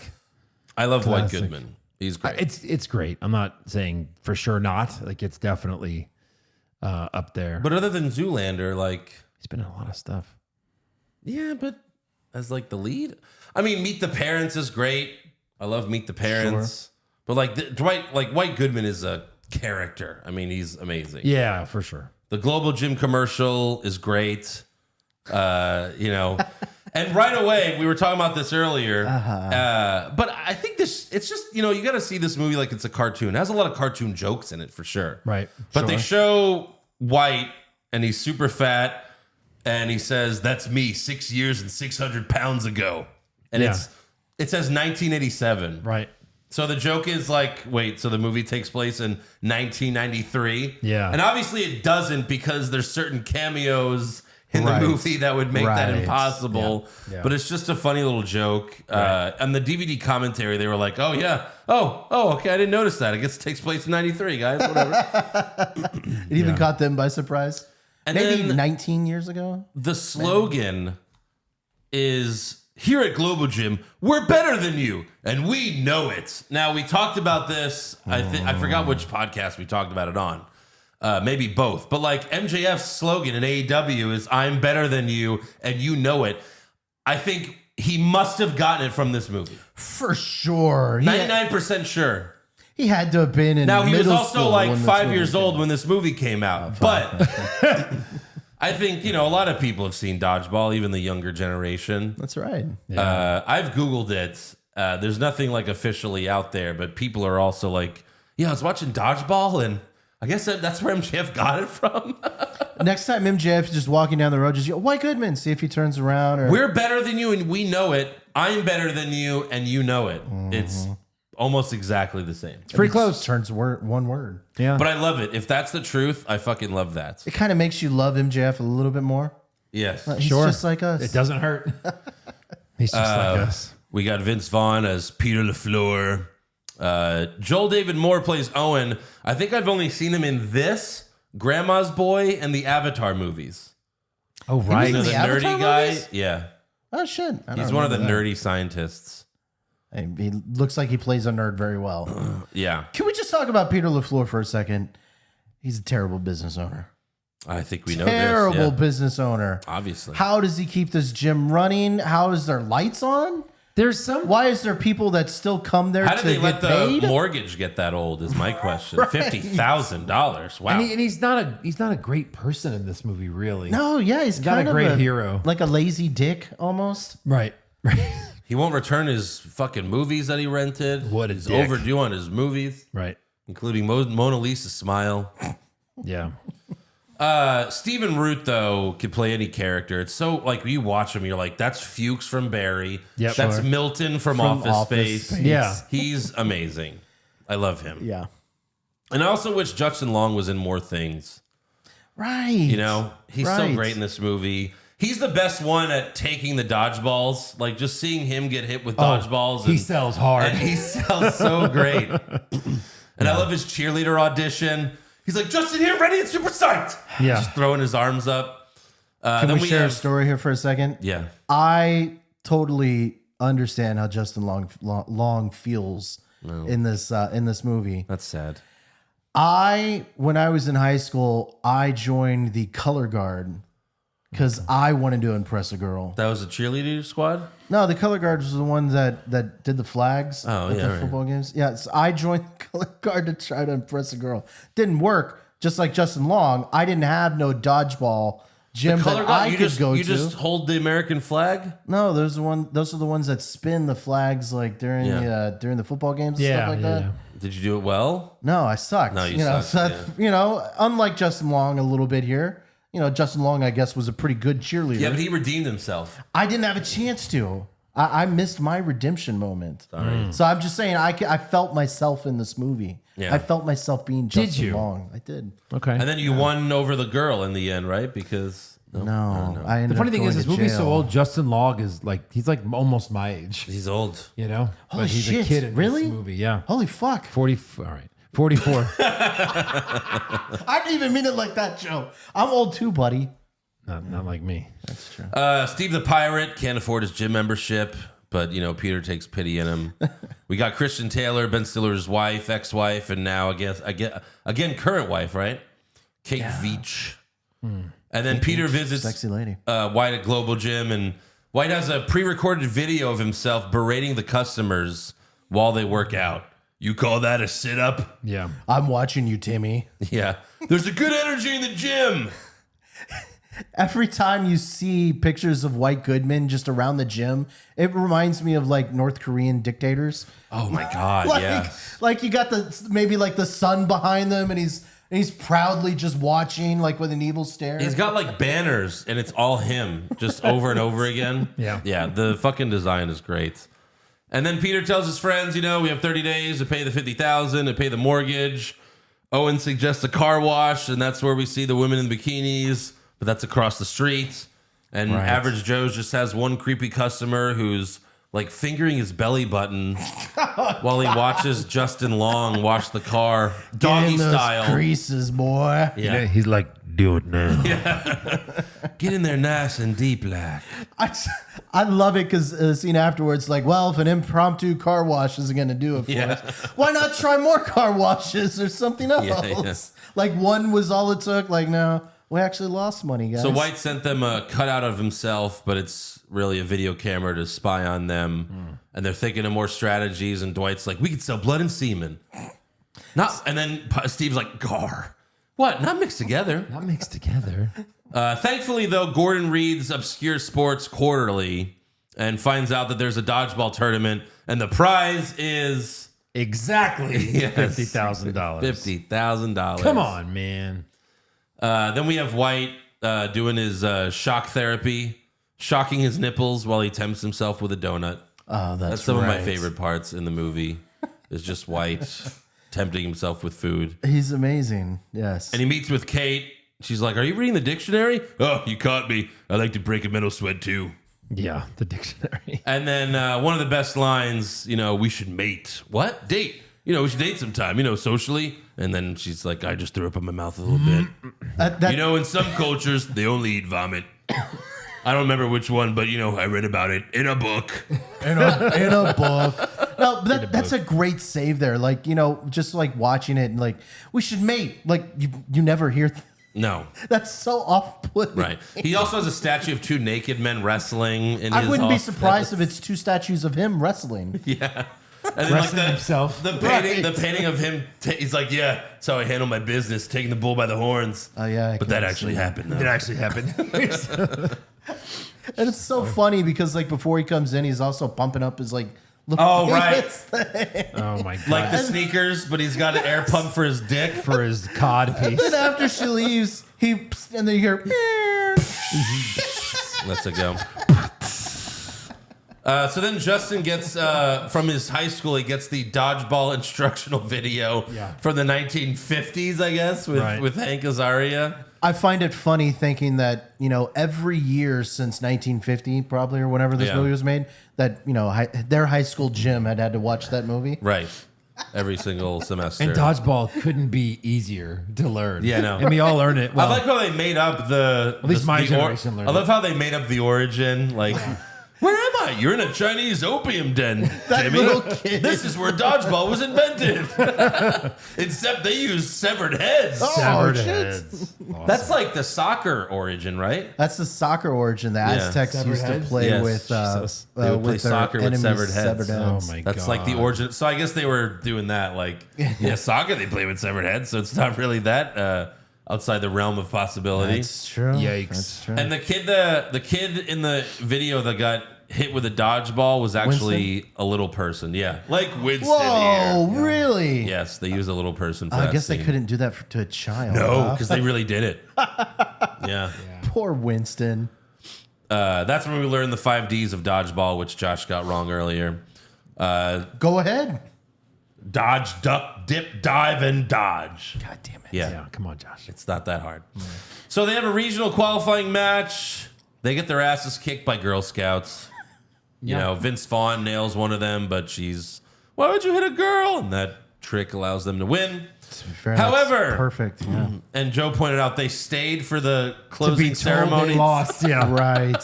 I love White Classic. Goodman. He's great. It's great. I'm not saying for sure not. Like it's definitely up there. But other than Zoolander, like, He's been in a lot of stuff. yeah, but as like the lead, I mean, Meet the Parents is great. I love Meet the Parents. But like White Goodman is a character. I mean, he's amazing. Yeah, for sure. The Global Gym commercial is great. And right away, we were talking about this earlier. But I think it's just, you got to see this movie like it's a cartoon. It has a lot of cartoon jokes in it for sure. Right. But they show White and he's super fat and he says, "That's me 6 years and 600 pounds ago." And Yeah. it says 1987. Right. So the joke is like, wait, so the movie takes place in 1993? Yeah. And obviously it doesn't because there's certain cameos in Right. the movie that would make that Right. impossible. Yeah. Yeah. But it's just a funny little joke. And the DVD commentary, they were like, oh, yeah. Oh, okay. I didn't notice that. I guess it takes place in 93, guys. Whatever. It even caught them by surprise. And Maybe then 19 years ago. the slogan is, here at Global Gym, we're better than you, and we know it. Now, we talked about this. I forgot which podcast we talked about it on. Maybe both. But like MJF's slogan in AEW is, I'm better than you, and you know it. I think he must have gotten it from this movie. For sure. 99% sure. He had to have been in Now, he was middle also school like when this 5 movie years came old out. when this movie came out. But I think, a lot of people have seen Dodgeball, even the younger generation. That's right. I've Googled it. There's nothing like officially out there, but people are also like, yeah, I was watching Dodgeball, and I guess that's where MJF got it from. Next time MJF is just walking down the road, just go, White Goodman, see if he turns around. Or We're better than you, and we know it. I'm better than you, and you know it. It's almost exactly the same. It's pretty close. turns one word. Yeah. But I love it. If that's the truth, I fucking love that. It kind of makes you love MJF a little bit more. Yes. He's Sure. just like us. It doesn't hurt. He's just like us. We got Vince Vaughn as Peter LaFleur. Joel David Moore plays Owen. I think I've only seen him in this, Grandma's Boy, and the Avatar movies. Oh, right. in The the Avatar nerdy guy. movies? Yeah. Oh, shit. I don't He's one of the remember nerdy scientists. that. He looks like he plays a nerd very well. Yeah. Can we just talk about Peter LaFleur for a second? He's a terrible business owner. I think we know Terrible this. Yeah. business owner. Obviously. How does he keep this gym running? How is there lights on? There's some. Why is there people that still come there How to did they get let the paid? mortgage get that old is my question. $50,000. Wow. And he's not a great person in this movie, really. No, yeah, he's Not a kind of great hero. like a lazy dick almost. Right. Right. He won't return his fucking movies that he rented. What a He's dick. overdue on his movies, Right. including Mona Lisa's Smile. Yeah. Stephen Root, though, could play any character. It's so, like, you watch him, you're like, that's Fuchs from Barry. Yep. That's Sure. Milton from, From Office Office Space. Space. Yeah. He's amazing. I love him. Yeah. And I also wish Justin Long was in more things. Right. He's so Right. great in this movie. He's the best one at taking the dodgeballs. Like, just seeing him get hit with dodgeballs. He sells hard. And he sells so great. And I love his cheerleader audition. He's like, Justin here, ready and super psyched. Yeah. Just throwing his arms up. Can then we share a have- story here for a second? Yeah. I totally understand how Justin Long feels in this movie. That's sad. When I was in high school, I joined the color guard because I wanted to impress a girl. That was a cheerleader squad? No, the color guard was the one that did the flags Oh, at yeah, the right. football games. Yeah, so I joined the color guard to try to impress a girl. Didn't work. Just like Justin Long, I didn't have no dodgeball gym Color that guard, I you could just, go you to. just hold the American flag? No, those are the ones that spin the flags like during the football games and Yeah. stuff like that. Yeah. Did you do it well? No, I sucked. No, you know, sucked, so that's, unlike Justin Long a little bit here. Justin Long, I guess, was a pretty good cheerleader. Yeah, but he redeemed himself. I didn't have a chance to. I missed my redemption moment. Sorry. So I'm just saying, I felt myself in this movie. Yeah. I felt myself being Justin you? Long. I did. Okay. And then you won over the girl in the end, right? Because No, I ended The funny up thing going is, this to movie's so jail. old. Justin Long is like, he's like almost my age, he's old. you know? Holy but he's shit, a kid in really? this movie. Yeah. Holy fuck! 40. All right. 44. I didn't even mean it like that, Joe. I'm old too, buddy. Not like me. That's true. Steve the Pirate can't afford his gym membership, but Peter takes pity in him. We got Christian Taylor, Ben Stiller's wife, ex-wife, and now I guess again current wife, right? Kate Veach. And then Peter visits Sexy lady. White at Global Gym, and White has a pre-recorded video of himself berating the customers while they work out. You call that a sit-up? Yeah. I'm watching you, Timmy. Yeah. There's a good energy in the gym. Every time you see pictures of White Goodman just around the gym, it reminds me of like North Korean dictators. Oh my God, Like you got maybe like the sun behind them, and he's proudly just watching, like with an evil stare. He's got like banners, and it's all him, just over and over again. Yeah. Yeah, the fucking design is great. And then Peter tells his friends, we have 30 days to pay the $50,000 to pay the mortgage. Owen suggests a car wash, and that's where we see the women in bikinis, but that's across the street. And Average Joe's just has one creepy customer who's like fingering his belly button while he watches Justin Long wash the car, doggy Get in those style. creases, boy. Yeah. He's like, do it now. Get in there nice and deep like. I love it because the scene afterwards, like, well, if an impromptu car wash isn't going to do it for us, why not try more car washes or something else? Yeah. Like one was all it took. Like, no, we actually lost money, guys. So White sent them a cutout of himself, but it's really a video camera to spy on them. And they're thinking of more strategies. And Dwight's like, we could sell blood and semen. And then Steve's like, gar. What? Not mixed together. Not mixed together. Thankfully, though, Gordon reads Obscure Sports Quarterly and finds out that there's a dodgeball tournament. And the prize is Exactly. Yes. $50,000. $50,000. Come on, man. Then we have White doing his shock therapy, shocking his nipples while he tempts himself with a donut. Oh, That's some of my favorite parts in the movie. Is just White tempting himself with food. He's amazing. Yes. And he meets with Kate. She's like, "Are you reading the dictionary?" "Oh, you caught me. I like to break a mental sweat too." Yeah, the dictionary. And then one of the best lines, we should mate. What? Date. We should date sometime, socially. And then she's like, "I just threw up in my mouth a little bit." In some cultures, they only eat vomit. I don't remember which one, but I read about it in a book. in a book. No, but that's a great save there. Like, just like watching it and like, we should mate. Like, you never hear. No. That's so off-putting. Right. He also has a statue of two naked men wrestling in I his wouldn't be office. surprised if it's two statues of him wrestling. Yeah. And then Wrestling himself. The painting of him, he's like, yeah, that's how I handle my business, taking the bull by the horns. Oh, yeah. But that actually happened, though. It actually happened. And it's so funny because like before he comes in, he's also pumping up his like little Oh, right. penis thing. Oh, my God. Like the sneakers, but he's got an air pump for his dick. For his cod piece. And after she leaves, and then you hear. Let's go. So then Justin gets, from his high school, he gets the dodgeball instructional video from the 1950s, I guess, with Hank Azaria. I find it funny thinking that, every year since 1950, probably, or whenever this movie was made, that, their high school gym had to watch that movie. Right. Every single semester. And dodgeball couldn't be easier to learn. Yeah, no. And we all learn it. Well, I like how they made up at least my generation learned I love how they made up the origin. Like, where am I? You're in a Chinese opium den, Jimmy. little kid. This is where dodgeball was invented. Except they use severed heads. severed shit. heads. That's like the soccer origin, right? That's the soccer origin. The Aztecs Severed used to heads? play Yes. with Jesus. They would play with their soccer with enemies' severed heads. Oh, my God. That's like the origin. So I guess they were doing that. Like, soccer, they play with severed heads. So it's not really that outside the realm of possibility. That's true. Yikes. That's true. And the kid in the video that got hit with a dodgeball was actually a little person. Yeah, like Winston Whoa, here. really? Yes, they use a little person for I that guess scene. they couldn't do that to a child. No, huh? because they really did it. Yeah. Poor Winston. That's when we learned the 5 Ds of dodgeball, which Josh got wrong earlier. Go ahead. Dodge, duck, dip, dive, and dodge. God damn it. Yeah. Yeah, come on, Josh. It's not that hard. So they have a regional qualifying match. They get their asses kicked by Girl Scouts. You know, Vince Vaughn nails one of them, but she's, why would you hit a girl? And that trick allows them to win. Fair, However, that's perfect. Yeah. and Joe pointed out, they stayed for the To closing be told ceremony. they lost, yeah. Right.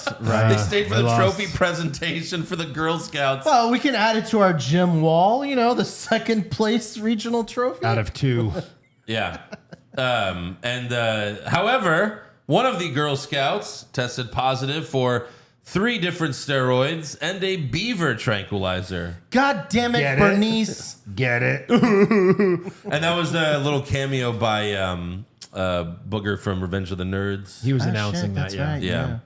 They stayed for They the lost. trophy presentation for the Girl Scouts. Well, we can add it to our gym wall. You know, the second place regional trophy. Out of 2. Yeah. However, one of the Girl Scouts tested positive for 3 different steroids and a beaver tranquilizer. God damn it, Get it? Bernice. Get it? And that was a little cameo by Booger from Revenge of the Nerds. He was Oh, announcing shit, that, that's yeah. right. Yeah.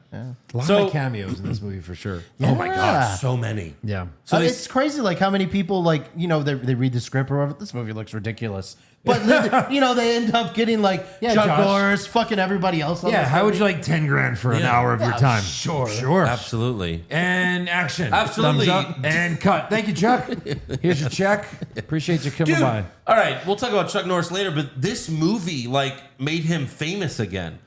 A lot So- of cameos in this movie for sure. Oh my Yeah. God, so many. Yeah. So they- It's crazy, like how many people, like, you know, they read the script or whatever. This movie looks ridiculous, but you know, they end up getting like Yeah, Chuck Josh. Norris, fucking everybody else. On Yeah, this how would movie. you like 10 grand for an Yeah. hour of your time? sure. Absolutely. And action. Absolutely. Thumbs up and cut. Thank you, Chuck. Here's your check. Appreciate you coming Dude, by. all right, we'll talk about Chuck Norris later, but this movie, like, made him famous again.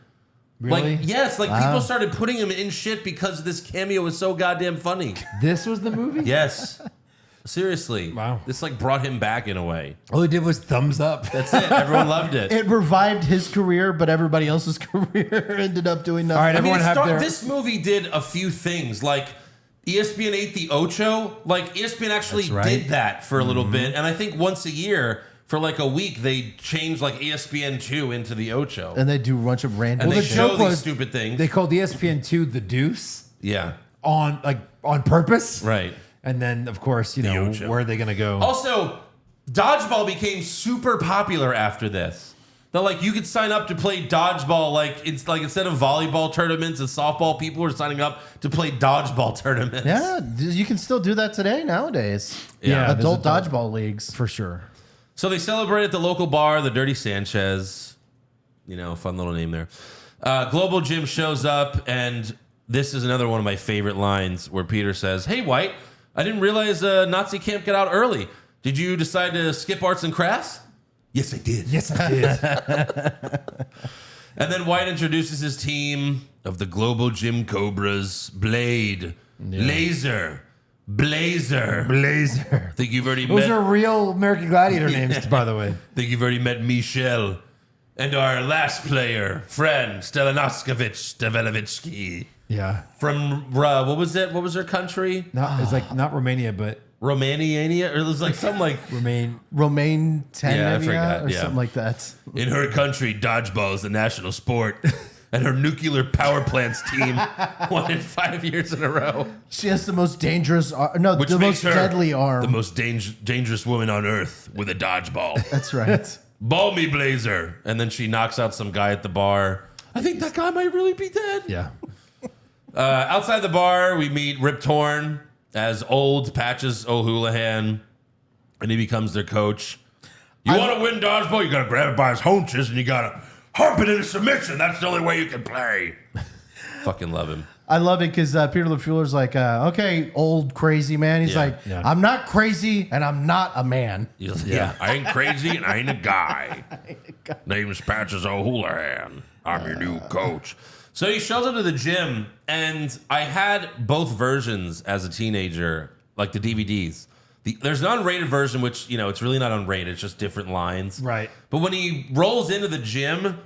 Really? Like, yes, like people started putting him in shit because this cameo was so goddamn funny. This was the movie? Yes. Seriously. Wow. This, like, brought him back in a way. All he did was thumbs up. That's it. Everyone loved it. It revived his career, but everybody else's career ended up doing nothing. All right, I mean, everyone have their... this movie did a few things. Like, ESPN ate the Ocho. Like, ESPN actually That's right. did that for a little bit. And I think once a year, for like a week, they changed, like, ESPN2 into the Ocho. And they do a bunch of random And they the shit. show joke these was stupid things. They called ESPN2 the Deuce Yeah. on purpose. Right. And then, of course, you know, Ocho. where are they going to go? Also, dodgeball became super popular after this. That, like, you could sign up to play dodgeball. Like, it's like instead of volleyball tournaments and softball, people are signing up to play dodgeball tournaments. Yeah, you can still do that today nowadays. Yeah, there's adult adult- dodgeball leagues. For sure. So they celebrate at the local bar, the Dirty Sanchez. You know, fun little name there. Global Gym shows up, and this is another one of my favorite lines where Peter says, "Hey, White, I didn't realize Nazi camp got out early. Did you decide to skip arts and crafts?" "Yes, I did." Yes, I did. And then White introduces his team of the Global Gym Cobras, Blade, Laser, Blazer. Blazer. Think you've already Those met. are real American Gladiator names, by the way. Think you've already met Michelle and our last player, friend Stelanoskevich Stevelovitsky Yeah. from what was it? What was her country? It's like not Romania, but Romania, or it was like something like Romaine Yeah, I Tanevia forgot, or yeah. something like that. in her country, dodgeball is the national sport. And her nuclear power plants team won it 5 years in a row. She has the most dangerous, no, Which the makes most her deadly arm. the most dangerous woman on earth with a dodgeball. That's right. Ball me, Blazer. And then she knocks out some guy at the bar. I think that guy might really be dead. yeah. Outside the bar, we meet Rip Torn as old Patches O'Houlihan, and he becomes their coach. You want to win dodgeball? You got to grab it by his haunches, and you got to harp it into submission. That's the only way you can play. Fucking love him. I love it because Peter LaFleur's like, okay, old crazy man. He's Yeah, like, yeah. I'm not crazy and I'm not a man. Yeah, I ain't crazy and I ain't a guy. Name's Patches O'Houlihan. I'm your new coach. So he shows up to the gym, and I had both versions as a teenager, like the DVDs. There's an unrated version, which, you know, it's really not unrated. It's just different lines. Right. But when he rolls into the gym,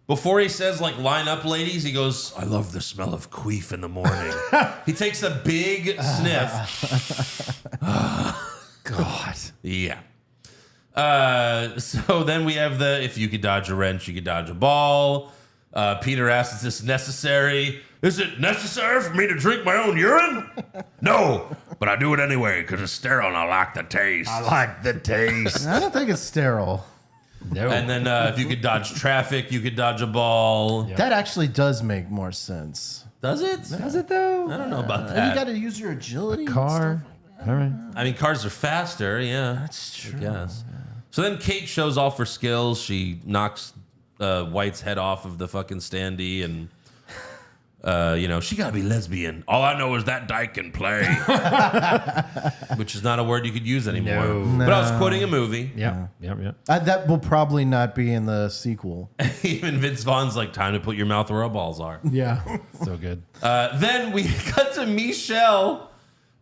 before he says, like, line up, ladies, he goes, I love the smell of queef in the morning. He takes a big sniff. God. Yeah. So then we have if you could dodge a wrench, you could dodge a ball. Peter asks, is this necessary? Is it necessary for me to drink my own urine? No, but I do it anyway because it's sterile and I like the taste. I like the taste. I don't think it's sterile. No. And then if you could dodge traffic, you could dodge a ball. That actually does make more sense. Does it? Does it though? I don't know about And you that. got to use your agility. and Car. stuff. All right. I mean, cars are faster, yeah. That's true. I guess. So then Kate shows off her skills. She knocks White's head off of the fucking standee, and she gotta be lesbian. All I know is that dyke can play, which is not a word you could use anymore. No. But I was quoting a movie. Yeah. That will probably not be in the sequel. Even Vince Vaughn's like, time to put your mouth where our balls are. Yeah. So good. Then we cut to Michelle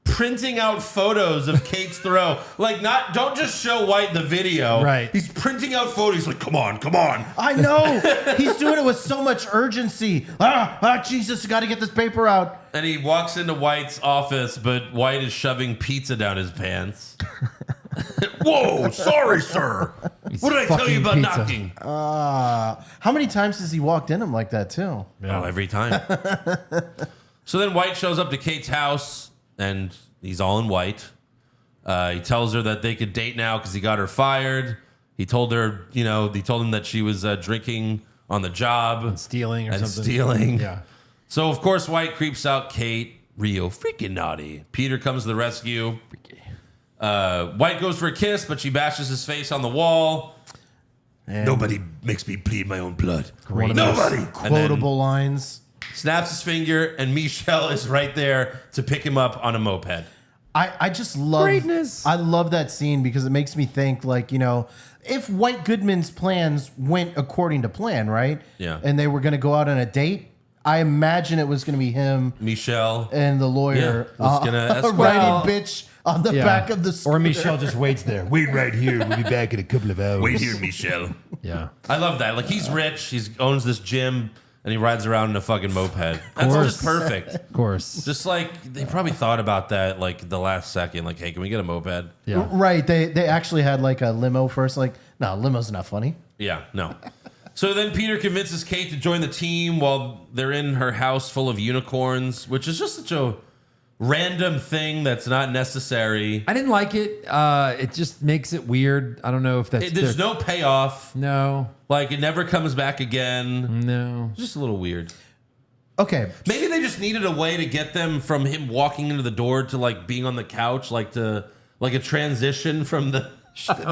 printing out photos of Kate's throw. Like, don't just show White the video. Right. He's printing out photos. He's like, come on. I know. He's doing it with so much urgency. Jesus, I got to get this paper out. And he walks into White's office, but White is shoving pizza down his pants. Whoa, sorry, sir. What did I tell you about Fucking pizza. knocking? How many times has he walked in him like that, too? Oh, every time. So then White shows up to Kate's house, and he's all in white. He tells her that they could date now because he got her fired. He told her, he told him that she was drinking on the job. Stealing or and something. stealing. Yeah. So, of course, White creeps out Kate. Real freaking naughty. Peter comes to the rescue. White goes for a kiss, but she bashes his face on the wall. And Nobody makes me bleed my own blood. one of those Nobody. quotable lines. Snaps his finger, and Michelle is right there to pick him up on a moped. I just love Greatness. I love that scene because it makes me think if White Goodman's plans went according to plan, right? Yeah. And they were going to go out on a date, I imagine it was going to be him Michelle. and the lawyer Yeah, was gonna escort- riding bitch on the back of the scooter. Or Michelle just waits there. Wait right here. We'll be back in a couple of hours. Wait here, Michelle. Yeah. I love that. Like, he's rich. He owns this gym, and he rides around in a fucking moped. That's course. just perfect. Of course. Just like, they probably thought about that, like, the last second. Like, hey, can we get a moped? Yeah. Right. They actually had like a limo first. Like, no, limo's not funny. Yeah, no. So then Peter convinces Kate to join the team while they're in her house full of unicorns, which is just such a random thing that's not necessary. I didn't like it. It just makes it weird. I don't know if that's There's no payoff. No. Like, it never comes back again. No. Just a little weird. Okay. Maybe they just needed a way to get them from him walking into the door to, like, being on the couch, like a transition from the...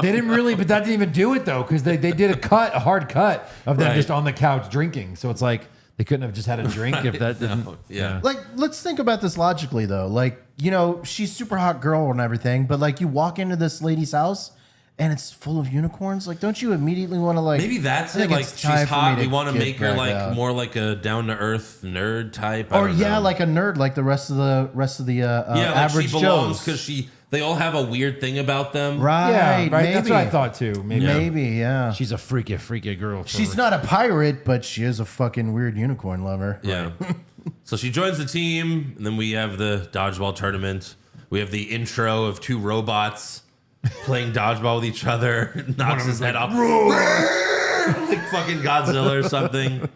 They didn't really, but that didn't even do it though, because they did a hard cut of them Right. just on the couch drinking. So it's like they couldn't have just had a drink if that didn't. Yeah. Like, let's think about this logically, though. Like, she's super hot girl and everything, but like, you walk into this lady's house and it's full of unicorns. Like, don't you immediately want to Maybe that's I think it. Like, it's she's time for hot. me We want to get make her back like out. more like a down to earth nerd type. I Or don't yeah, know. like a nerd, like the rest of the yeah, like average she belongs Joes. because they all have a weird thing about them. Right, Yeah, right. Maybe. That's what I thought too. Maybe, yeah. She's a freaky girl. She's not a pirate, but she is a fucking weird unicorn lover. Yeah. So she joins the team, and then we have the dodgeball tournament. We have the intro of two robots playing dodgeball with each other. Knocks his head off. Like fucking Godzilla or something.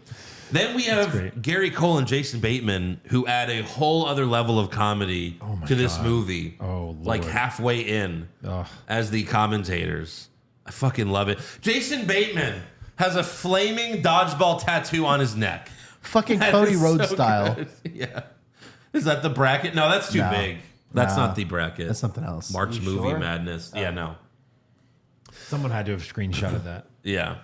Then we have Gary Cole and Jason Bateman, who add a whole other level of comedy to this movie. Oh, Lord. Like halfway in as the commentators. I fucking love it. Jason Bateman has a flaming dodgeball tattoo on his neck. Fucking That Cody is Rhodes so style. good. Yeah. Is that the bracket? No, that's too No. big. That's No. not the bracket. That's something else. March Movie sure? Madness. Yeah, no. Someone had to have screenshotted that. Yeah.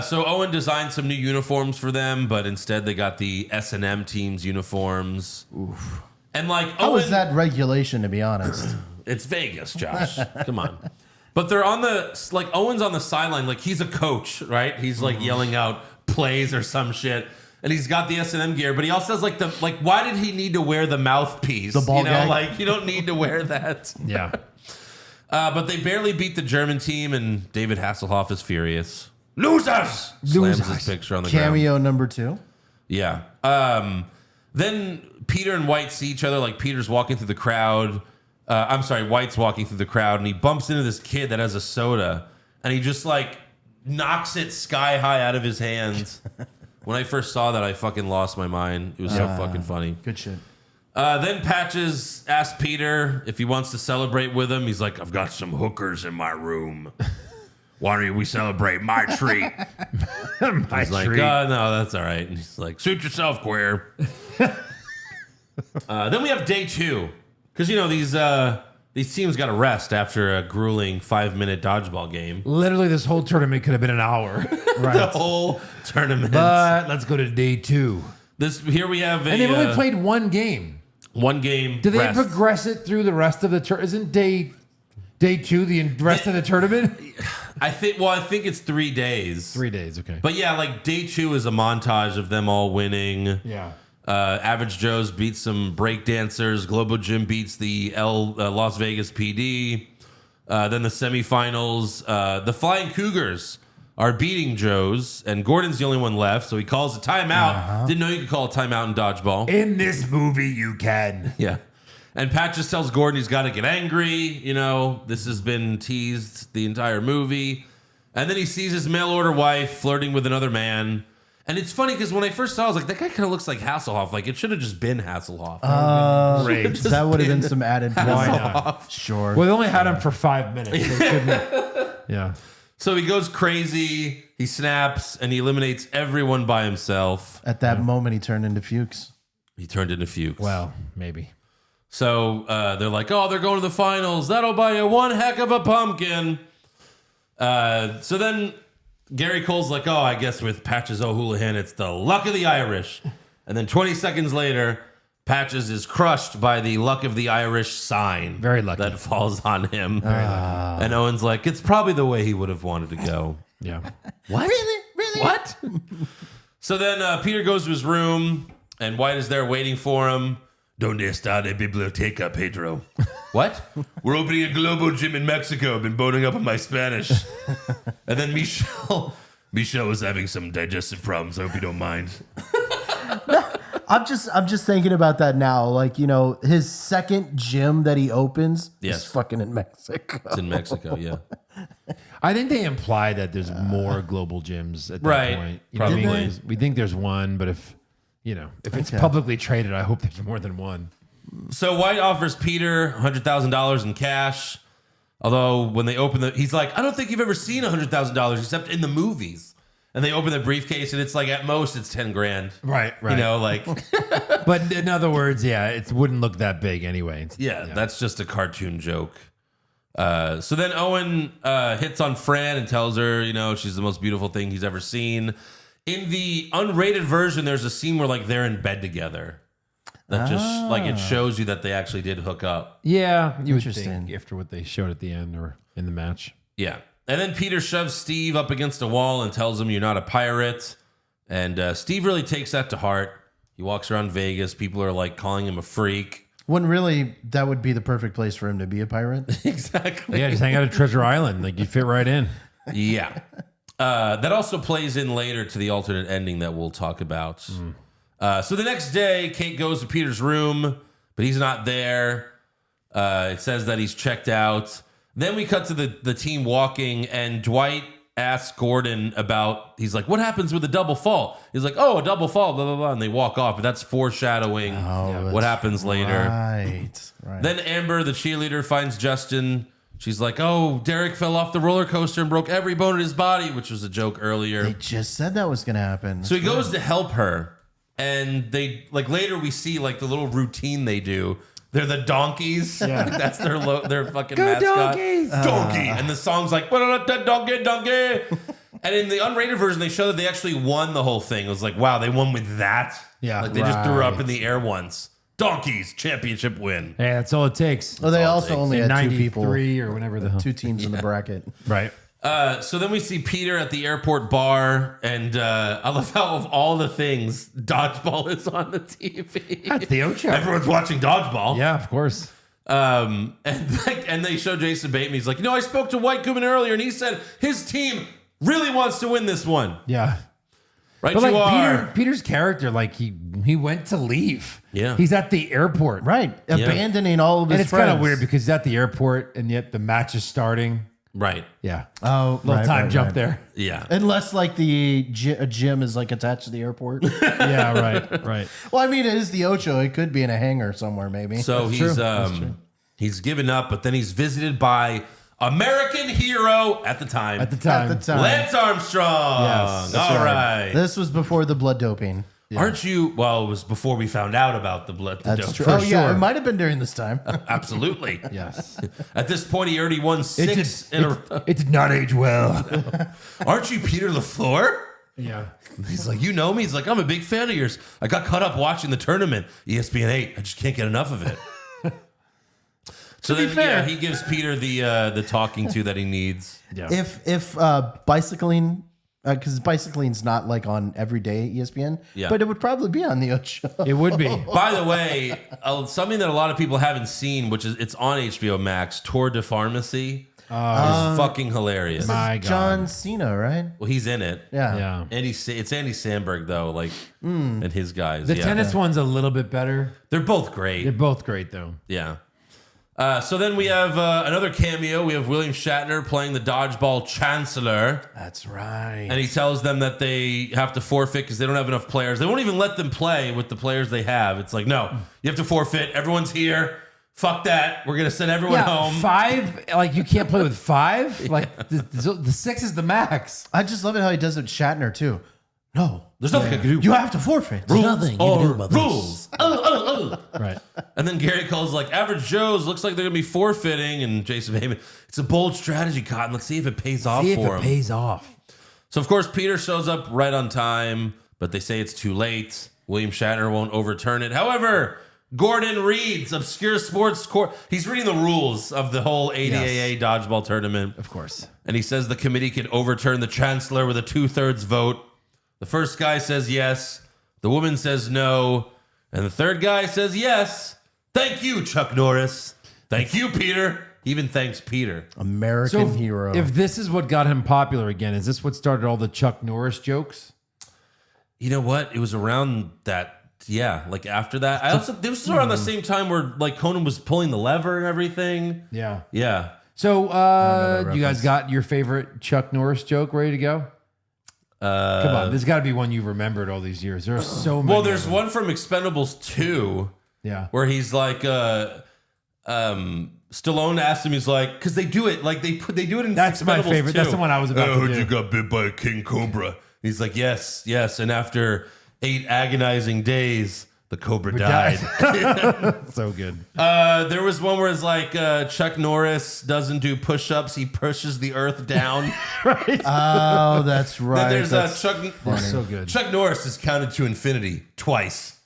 So Owen designed some new uniforms for them, but instead they got the S&M team's uniforms. Oof. And like How Owen, is that regulation, to be honest? it's Vegas, Josh. Come on. But they're on the like Owen's on the sideline, like he's a coach, right? He's like yelling out plays or some shit. And he's got the S&M gear, but he also has like why did he need to wear the mouthpiece? The ball you know, gag? like you don't need to wear that. Yeah. But they barely beat the German team, and David Hasselhoff is furious. Losers! Slams his picture on the ground. Cameo number 2. Yeah. Then Peter and White see each other. Like Peter's walking through the crowd. I'm sorry, White's walking through the crowd, and he bumps into this kid that has a soda, and he just like knocks it sky high out of his hands. When I first saw that, I fucking lost my mind. It was so fucking funny. Good shit. Then Patches asks Peter if he wants to celebrate with him. He's like, I've got some hookers in my room. Why don't we celebrate my treat? He's like, oh, no, that's all right. And he's like, suit yourself, queer. Then we have day 2. Because, you know, these teams got to rest after a grueling 5-minute dodgeball game. Literally, this whole tournament could have been an hour. The whole tournament. But let's go to day 2. Here we have a And they've only played one game. one game. Do they rest. progress it through the rest of the tournament? Isn't day 2 the rest of the tournament? I think it's 3 days. 3 days, okay. But yeah, like day 2 is a montage of them all winning. Yeah. Average Joe's beats some break dancers. Globo Gym beats the Las Vegas PD. Then the semifinals. The Flying Cougars are beating Joe's, and Gordon's the only one left, so he calls a timeout. Didn't know you could call a timeout in dodgeball. In this movie, you can. Yeah. And Pat just tells Gordon he's got to get angry. You know, this has been teased the entire movie. And then he sees his mail order wife flirting with another man. And it's funny because when I first saw it, I was like, that guy kind of looks like Hasselhoff. Like, it should have just been Hasselhoff. Great. That would have been some added Why drama. not? Sure. Well, they only had him for 5 minutes. So it couldn't- yeah. So he goes crazy, he snaps, and he eliminates everyone by himself. At that moment, he turned into Fuchs. He turned into Fuchs. Well, maybe. So they're like, oh, they're going to the finals. That'll buy you one heck of a pumpkin. So then Gary Cole's like, oh, I guess with Patches O'Houlihan, it's the luck of the Irish. And then 20 seconds later, Patches is crushed by the luck of the Irish sign. Very lucky. That falls on him. And Owen's like, it's probably the way he would have wanted to go. Yeah. What? Really? What? So then Peter goes to his room, and White is there waiting for him. Donde está la biblioteca, Pedro? What? We're opening a Globo Gym in Mexico. I've been boning up on my Spanish. And then Michelle was having some digestive problems. I hope you don't mind. I'm just thinking about that now. Like, you know, his second gym that he opens Yes. is fucking in Mexico. It's in Mexico, yeah. I think they imply that there's more global gyms at that Right. point. You Probably. know, we think there's one, but if it's publicly traded, I hope there's more than one. So White offers Peter $100,000 in cash. Although when they open he's like, I don't think you've ever seen $100,000 except in the movies. And they open the briefcase and it's like, at most it's 10 grand. Right. You know, like, But in other words, yeah, it wouldn't look that big anyway. yeah, that's just a cartoon joke. So then Owen hits on Fran and tells her, you know, she's the most beautiful thing he's ever seen. In the unrated version, there's a scene where like they're in bed together. That just like it shows you that they actually did hook up. Yeah, you would Interesting. think after what they showed at the end or in the match. Yeah. And then Peter shoves Steve up against a wall and tells him you're not a pirate. And Steve really takes that to heart. He walks around Vegas. People are like calling him a freak. When really, that would be the perfect place for him to be a pirate. Exactly. Yeah, just hang out at Treasure Island. Like you fit right in. Yeah. That also plays in later to the alternate ending that we'll talk about. So the next day, Kate goes to Peter's room, but he's not there. It says that he's checked out. Then we cut to the team walking, and Dwight asks Gordon about, he's like, what happens with a double fall? He's like, oh, a double fall, blah, blah, blah. And they walk off, but that's foreshadowing what happens later. Right. Then Amber, the cheerleader, finds Justin. She's like, oh, Derek fell off the roller coaster and broke every bone in his body, which was a joke earlier. They just said that was going to happen. So he goes to help her. And they, like, later we see, like, the little routine they do. They're the donkeys. Yeah. Like, that's their fucking Go mascot. donkeys! Donkey. And the song's like, donkey, donkey. And in the unrated version, they show that they actually won the whole thing. It was like, wow, they won with that? Yeah. Like, they just threw her up in the air once. Donkeys, championship win. Yeah, that's all it takes. Well, they all it also takes. only In had two people, 93 or whenever the hell. two teams in the bracket. Right. So then we see Peter at the airport bar, and I love how of all the things, Dodgeball is on the TV. That's the Ocho. Everyone's watching Dodgeball. Yeah, of course. And they show Jason Bateman. He's like, I spoke to White Goodman earlier, and he said his team really wants to win this one. Yeah. Right, But you like are. Peter's character, like he went to leave. Yeah. He's at the airport. Right. Abandoning all of his And it's friends. kind of weird because he's at the airport and yet the match is starting. Right. Yeah. Oh, Little right, time right, jump right. there. Yeah. Unless like the gym is like attached to the airport. Yeah, right. Right. Well, I mean, it is the Ocho. It could be in a hangar somewhere, maybe. So he's given up, but then he's visited by American hero at the time. At the time. At the time. Lance Armstrong. Yes, All right. This was before the blood doping. Aren't you? Well, it was before we found out about the blood. That's dope. true. For Oh, yeah. sure. It might have been during this time. Absolutely. Yes. At this point, he already won six in a row. It did not age well. Aren't you Peter LaFleur? Yeah. He's like, you know me? He's like, I'm a big fan of yours. I got caught up watching the tournament, ESPN 8. I just can't get enough of it. So be then, fair- he gives Peter the talking to that he needs. Yeah. If bicycling, because bicycling's not like on every day ESPN, Yeah. but it would probably be on the Ocho. It would be. By the way, something that a lot of people haven't seen, which is it's on HBO Max, Tour de Pharmacy, is fucking hilarious. My God. John Cena, right? Well, he's in it. Yeah. It's Andy Samberg though, like, and his guys. The yeah. tennis one's a little bit better. They're both great. They're both great, though. Yeah. So then we have another cameo. We have William Shatner playing the Dodgeball Chancellor. That's right. And he tells them that they have to forfeit because they don't have enough players. They won't even let them play with the players they have. It's like, no, you have to forfeit. Everyone's here. Fuck that. We're going to send everyone home. 5, like you can't play with 5. Like the 6 is the max. I just love it how he does it with Shatner too. No, There's nothing I can do. you have to forfeit. Rules or rules. Right. And then Gary Cole's like, average Joe's looks like they're going to be forfeiting. And Jason Bateman, it's a bold strategy, Cotton. Let's see if it pays off See if for it him. pays off. So, of course, Peter shows up right on time, but they say it's too late. William Shatner won't overturn it. However, Gordon reads obscure sports court. He's reading the rules of the whole ADAA dodgeball tournament. Of course. And he says the committee can overturn the chancellor with a 2/3 vote. The first guy says yes. The woman says no. And the third guy says yes. Thank you, Chuck Norris. Thank you, Peter. He even thanks Peter. American hero. If this is what got him popular again, is this what started all the Chuck Norris jokes? You know what? It was around that, yeah, like after that. I also, this was around the same time where like Conan was pulling the lever and everything. Yeah. Yeah. So that you guys reference. got your favorite Chuck Norris joke ready to go? Come on, there's got to be one you've remembered all these years. There's so many. Well, there's of them. one from Expendables 2 Yeah. where he's like, Stallone asked him, he's like, because they do it, like they do it in That's my Expendables favorite. 2. That's the one I was about I to heard do. you got bit by a king cobra. He's like, yes, yes. And after 8 agonizing days, the cobra died. So good. There was one where it's like Chuck Norris doesn't do push-ups. He pushes the earth down. oh, that's right. Then there's That's Chuck. So good. Chuck Norris is counted to infinity twice.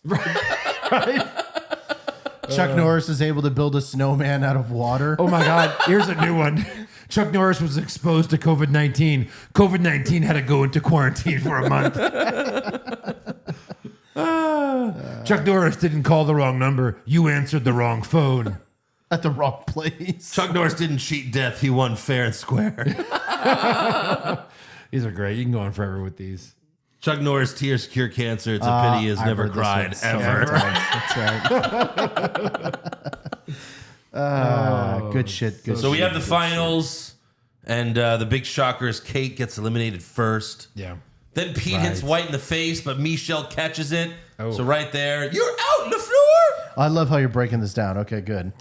Chuck Norris is able to build a snowman out of water. Oh my God. Here's a new one. Chuck Norris was exposed to COVID-19. COVID-19 had to go into quarantine for a month. Chuck Norris didn't call the wrong number. You answered the wrong phone. At the wrong place. Chuck Norris didn't cheat death. He won fair and square. These are great. You can go on forever with these. Chuck Norris tears cure cancer. It's a pity he has I've never heard this cried one several ever. times. That's right. Good shit. Good So we shit. have the finals, and the big shocker is Kate gets eliminated first. Yeah. Then Pete hits White in the face, but Michelle catches it. Oh. So right there, you're out on the floor. I love how you're breaking this down. Okay, good.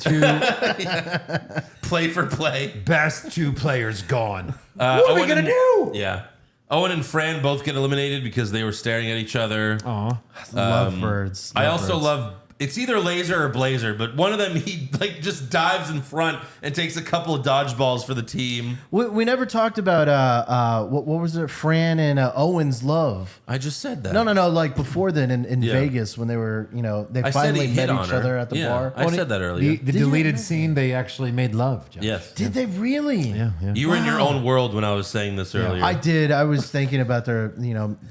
Play for play. Best 2 players gone. What are we gonna do? Yeah. Owen and Fran both get eliminated because they were staring at each other. Aw. Love birds. I also birds. love, it's either Laser or Blazer, but one of them, he like just dives in front and takes a couple of dodgeballs for the team. We never talked about what was it? Fran and Owen's love. I just said that. No. Like before then in Yeah. Vegas when they were, they I said finally he hit met on each her. other at the Yeah, bar. I said that earlier. The you deleted admit scene, they actually made love, Josh. Yes. Did they really? Yeah. You were in your own world when I was saying this earlier. I did. I was thinking about their,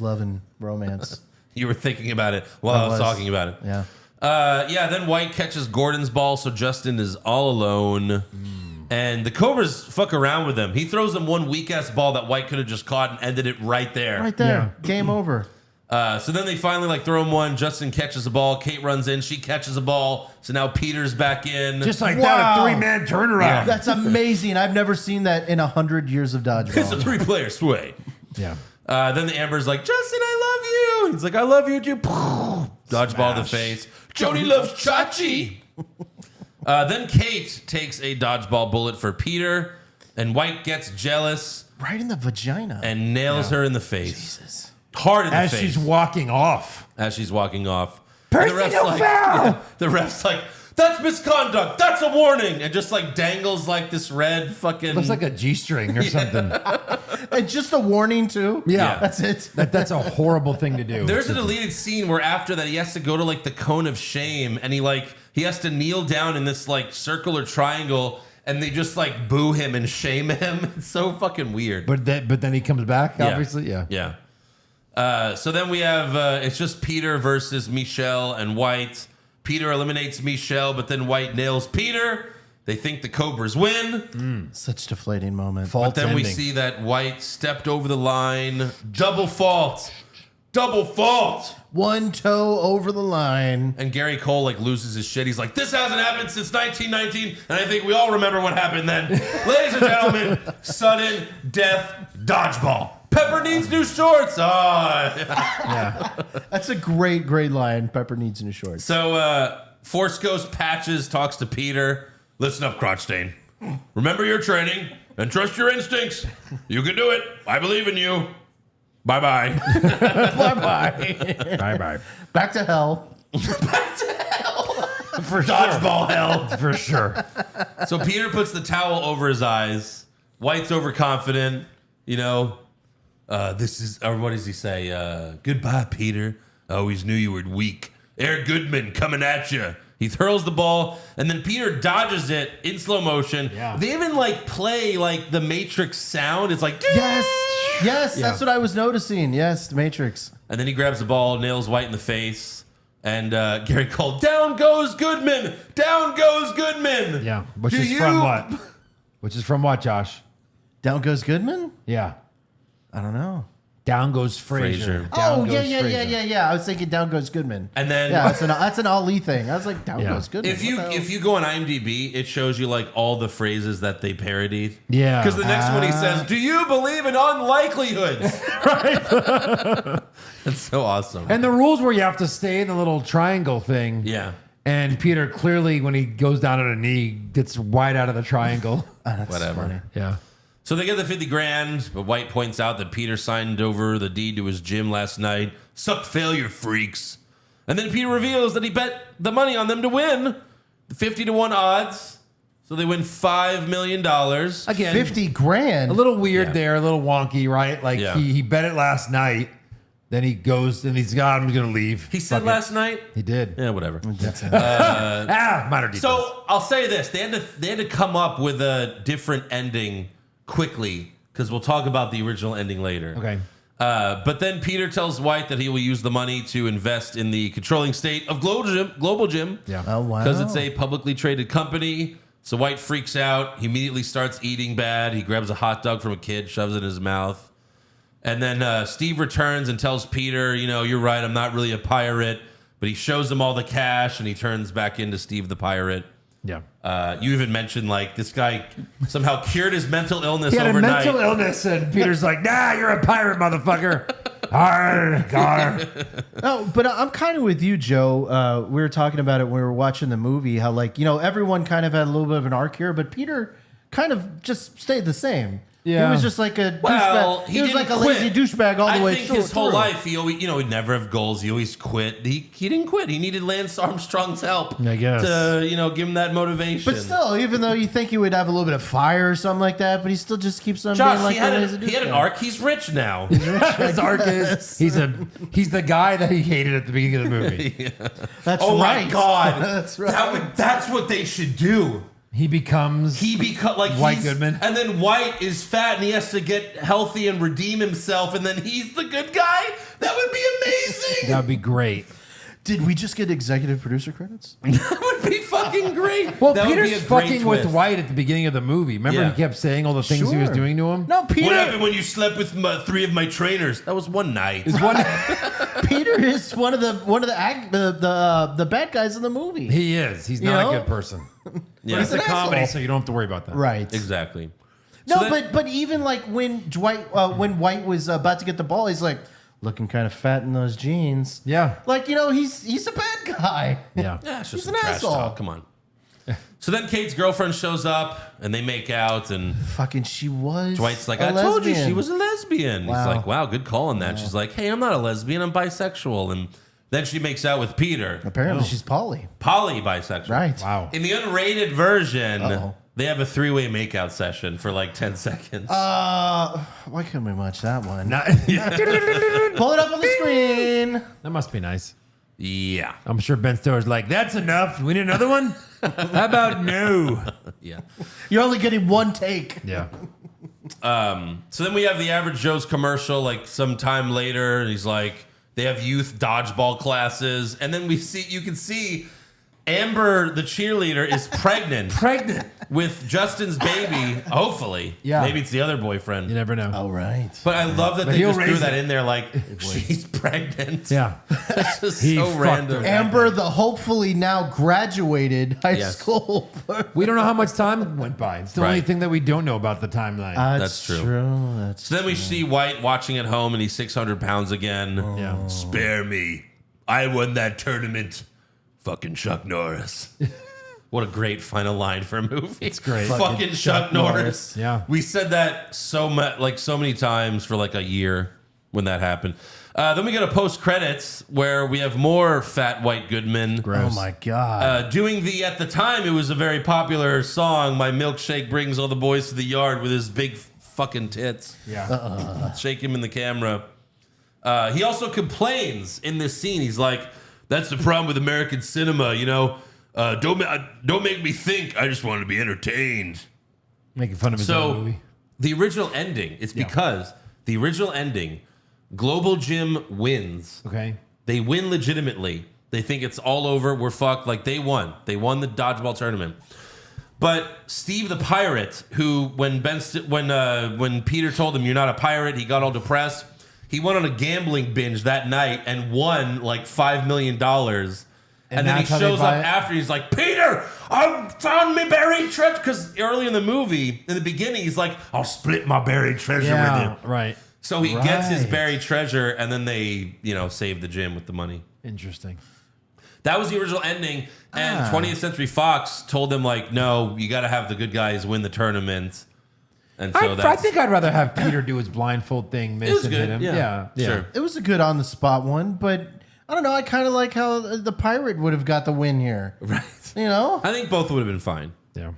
love and romance. You were thinking about it while I was talking about it. Yeah. Then White catches Gordon's ball, so Justin is all alone. And the Cobras fuck around with him. He throws them one weak-ass ball that White could have just caught and ended it right there. Right there. Game over. So then they finally throw him one. Justin catches a ball. Kate runs in. She catches a ball. So now Peter's back in. Just like Wow. that, a 3-man turnaround. That's amazing. I've never seen that in 100 years of It's a dodgeball. 3-player sway. Yeah. Then the Amber's like, Justin, I love you. He's like, I love you too. Dodgeball to the face. Jody loves Chachi. Then Kate takes a dodgeball bullet for Peter, and White gets jealous Right in the vagina. and nails her in the face. Jesus. Hard in the As face. she's walking off. as she's walking off. Percy, And no foul! the ref's like, that's misconduct. That's a warning. And just like dangles like this red fucking. Looks like a G-string or something. And just a warning too. Yeah. That's it. That's a horrible thing to do. There's a deleted scene where after that he has to go to like the cone of shame and he has to kneel down in this like circle or triangle and they just like boo him and shame him. It's so fucking weird. But then he comes back, Yeah. obviously. Yeah. Yeah. So then we have it's just Peter versus Michelle and White. Peter eliminates Michelle, but then White nails Peter. They think the Cobras win. Such deflating moment. But then we ending. see that White stepped over the line. Double fault. Double fault. One toe over the line. And Gary Cole like loses his shit. He's like, this hasn't happened since 1919. And I think we all remember what happened then. Ladies and gentlemen, sudden death dodgeball. Pepper needs new shorts. Yeah. That's a great line. Pepper needs new shorts. So Force Ghost Patches talks to Peter. Listen up, Crotch Stain. Remember your training and trust your instincts. You can do it. I believe in you. Bye-bye. Bye-bye. Bye-bye. Back to hell. For Dodgeball hell. For sure. So Peter puts the towel over his eyes. White's overconfident. You know, this is, or what does he say? Goodbye, Peter. I always knew you were weak. Eric Goodman coming at you. He hurls the ball, and then Peter dodges it in slow motion. Yeah. They even like play like the Matrix sound. It's like, Yes, that's what I was noticing. Yes, the Matrix. and then he grabs the ball, nails White in the face, and Gary Cole, down goes Goodman, down goes Goodman. Yeah. Which Do is you- from what? Which is from what, Josh? Down goes Goodman? Yeah. I don't know. Down goes Fraser. Fraser. Oh, yeah. I was thinking Down Goes Goodman. And then Yeah, that's an Ali thing. I was like, Down Yeah. Goes Goodman. If you go on IMDb, it shows you like all the phrases that they parodied. Yeah. Because the next one he says, "Do you believe in unlikelihoods?" Right. That's so awesome. And the rules were you have to stay in the little triangle thing. Yeah. And Peter clearly, when he goes down on a knee, gets wide out of the triangle. That's Whatever. funny. Yeah. So they get the 50 grand, but White points out that Peter signed over the deed to his gym last night. Suck failure, freaks. And then Peter reveals that he bet the money on them to win. 50-1 odds. So they win $5 million. Again, 50 grand. a little weird Yeah. there, a little wonky, right? Like Yeah. he bet it last night. Then he goes and he's got, I'm going to leave. He said Fuck it. last night. He did. Yeah, whatever. Minor details. So I'll say this: they had to come up with a different ending quickly because we'll talk about the original ending later. Okay. But then Peter tells White that he will use the money to invest in the controlling state of Global Gym. Yeah. Oh, wow. Because it's a publicly traded company. So White freaks out. He immediately starts eating bad. He grabs a hot dog from a kid, shoves it in his mouth. And then Steve returns and tells Peter, you know, you're right, I'm not really a pirate. But he shows him all the cash and he turns back into Steve the pirate. Yeah. You even mentioned like this guy somehow cured his mental illness He had overnight. a mental illness, and Peter's like, nah, you're a pirate, motherfucker. Arr, gar. No, but I'm kind of with you, Joe. We were talking about it when we were watching the movie, how like, you know, everyone kind of had a little bit of an arc here, but Peter kind of just stayed the same. Yeah. He was just like a Well, douchebag. he He was didn't like a quit. lazy douchebag all the way I think through. his whole life, he always, you know, he'd never have goals. He always quit. He didn't quit. He needed Lance Armstrong's help. I guess. To, you know, give him that motivation. But still, even though you think he would have a little bit of fire or something like that, but he still just keeps on Josh, being like he had a lazy he had an douchebag. arc. He's rich now. His arc is he's the guy that he hated at the beginning of the movie. That's Oh right. my God. That's right. That's what they should do. He becomes Like White he's- Goodman. and then White is fat and he has to get healthy and redeem himself, and then he's the good guy. That would be amazing. that would be great. Did we just get executive producer credits? That would be fucking great. Well, That would be Peter's a great fucking with twist. White at the beginning of the movie. Remember, Yeah. he kept saying all the things he was Sure. doing to him. No, What Peter. happened when you slept with three of my trainers? That was one night. There's one. Peter is one of the bad guys in the movie. He is. He's not know? a good person. Yeah, It's a an comedy, asshole. so you don't have to worry about that. Right. exactly. No, So then- but even like when when White was about to get the ball, he's like looking kind of fat in those jeans. Yeah. Like, you know, he's a bad guy. Yeah. Yeah, it's just He's some an trash asshole. talk. Come on. So then Kate's girlfriend shows up and they make out, and Fucking, she was. Dwight's like, a I told you lesbian. she was a lesbian. He's Wow. like, wow, good call on that. She's like, hey, I'm not a lesbian, I'm bisexual. And Then she makes out with Peter. Apparently, she's poly. Poly bisexual. Right. Wow. In the unrated version, Uh-oh. they have a 3-way makeout session for like 10 seconds. Why couldn't we watch that one? Not- Pull it up on the screen. that must be nice. yeah. I'm sure Ben Stiller's like, that's enough. We need another one? How about no? Yeah. You're only getting one take. Yeah. So then we have the Average Joe's commercial like some time later, and he's like, they have youth dodgeball classes, and then you can see Amber, the cheerleader, is pregnant. With Justin's baby, hopefully. Yeah. Maybe it's the other boyfriend. You never know. Oh, right. But I love that But they he'll just threw raise that it. in there like, she's pregnant. Yeah. It's just He so fucked random. her. Amber, the hopefully now graduated high Yes. school. We don't know how much time went by. It's the only Right. thing that we don't know about the timeline. That's true. That's So then we see White watching at home, and he's 600 pounds again. yeah. Spare me. I won that tournament. Fucking Chuck Norris. What a great final line for a movie. It's great. Fucking Chuck Norris. Yeah. We said that so many times for like a year when that happened. Then we get a post credits where we have more fat white Goodman. Oh, my God. Doing at the time, it was a very popular song. My milkshake brings all the boys to the yard with his big fucking tits. Yeah. Shake him in the camera. He also complains in this scene. He's like, that's the problem with American cinema, you know? Don't make me think. I just want to be entertained. Making fun of his own So movie. the original ending, it's because the original ending, Global Gym wins. Okay. They win legitimately. They think it's all over. We're fucked. Like they won. They won the dodgeball tournament. But Steve the pirate, who when Peter told him you're not a pirate, he got all depressed. He went on a gambling binge that night and won like $5 million. And then he that's how they shows up buy it? after. He's like, Peter, I found me buried treasure. Because early in the movie, in the beginning, he's like, I'll split my buried treasure Yeah. with you. Right. So he gets his Right. buried treasure, and then they, save the gym with the money. Interesting. That was the original ending. And 20th Century Fox told them, like, no, you got to have the good guys win the tournament. And so I think I'd rather have Peter do his blindfold thing, miss was and good. hit him. Yeah. Sure. It was a good on the spot one, but I don't know. I kind of like how the pirate would have got the win here. Right. You know? I think both would have been fine. Yeah.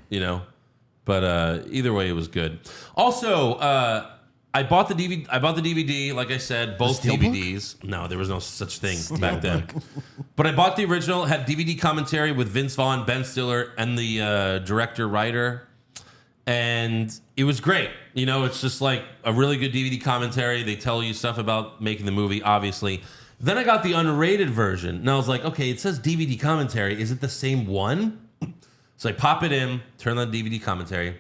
But either way, it was good. Also, I bought the DVD. I bought the DVD, like I said, both DVDs. No, there was no such thing back then. But I bought the original. Had DVD commentary with Vince Vaughn, Ben Stiller, and the director writer, and it was great. It's just like a really good DVD commentary. They tell you stuff about making the movie, obviously. Then I got the unrated version, and I was like, okay, it says DVD commentary. Is it the same one? So I pop it in, turn on the DVD commentary,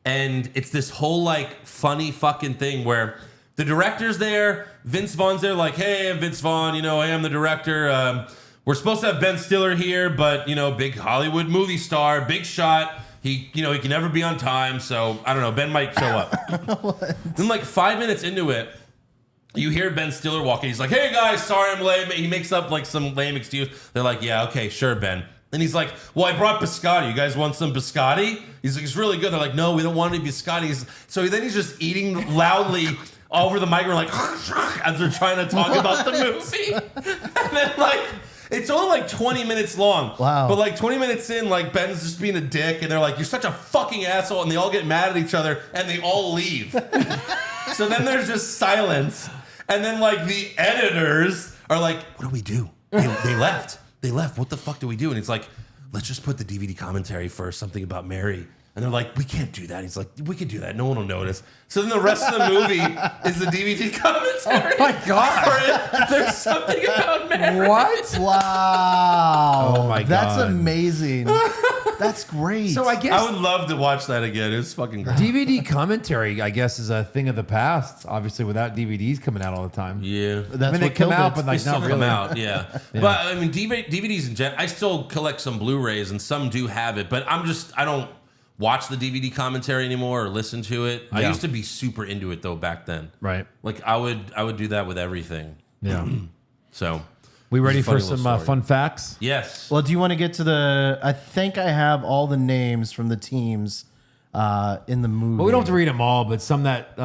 and it's this whole like funny fucking thing where the director's there, Vince Vaughn's there, like, hey, I'm Vince Vaughn, I am the director. We're supposed to have Ben Stiller here, but big Hollywood movie star, big shot. He can never be on time, so I don't know. Ben might show up. Then like 5 minutes into it, you hear Ben Stiller walking. He's like, hey guys, sorry I'm late. He makes up like some lame excuse. They're like, yeah, okay, sure, Ben. And he's like, well, I brought biscotti. You guys want some biscotti? He's like, it's really good. They're like, no, we don't want any biscotti. So then he's just eating loudly over the microphone, like, as they're trying to talk about the movie. And then, like, it's only like 20 minutes long. Wow. But like 20 minutes in, like, Ben's just being a dick. And they're like, you're such a fucking asshole. And they all get mad at each other. And they all leave. So then there's just silence. And then, like, the editors are like, what do we do? They left. They left. What the fuck do we do? And he's like, let's just put the DVD commentary first, something about Mary. And they're like, we can't do that. He's like, we can do that. No one will notice. So then the rest of the movie is the DVD commentary. Oh my God. There's something about Mary. What? Wow. Oh my That's God. amazing. That's great. So I guess I would love to watch that again. It's fucking great. DVD commentary, I guess, is a thing of the past. Obviously, without DVDs coming out all the time. Yeah. That's I mean, they what come killed out, it. but They like still not come really. out, yeah. But I mean, DVDs in general, I still collect some Blu-rays and some do have it, but I don't watch the DVD commentary anymore or listen to it. I Yeah. used to be super into it though back then. Right. Like I would do that with everything. Yeah. So We ready It's a funny for some little story. fun facts? yes. Well, do you want to get to I think I have all the names from the teams in the movie. Well, we don't have to read them all, but some that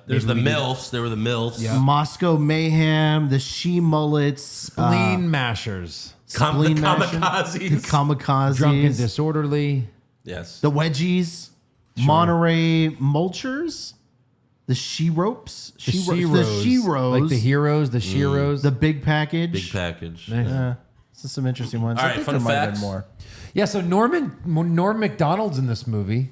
There's the maybe we MILFs. There were the MILFs. Yeah. Moscow Mayhem, the She Mullets, spleen mashers, The Spleen Mashing, kamikazes. the Kamikazes, drunken disorderly. Yes. the Wedgies, Monterey Mulchers, the She Ropes, The Sheros, like the heroes, the Sheros. the Big Package. Big package. Yeah. So some interesting ones. All I right, think fun there might have facts. been more. Yeah, so Norm Macdonald's in this movie.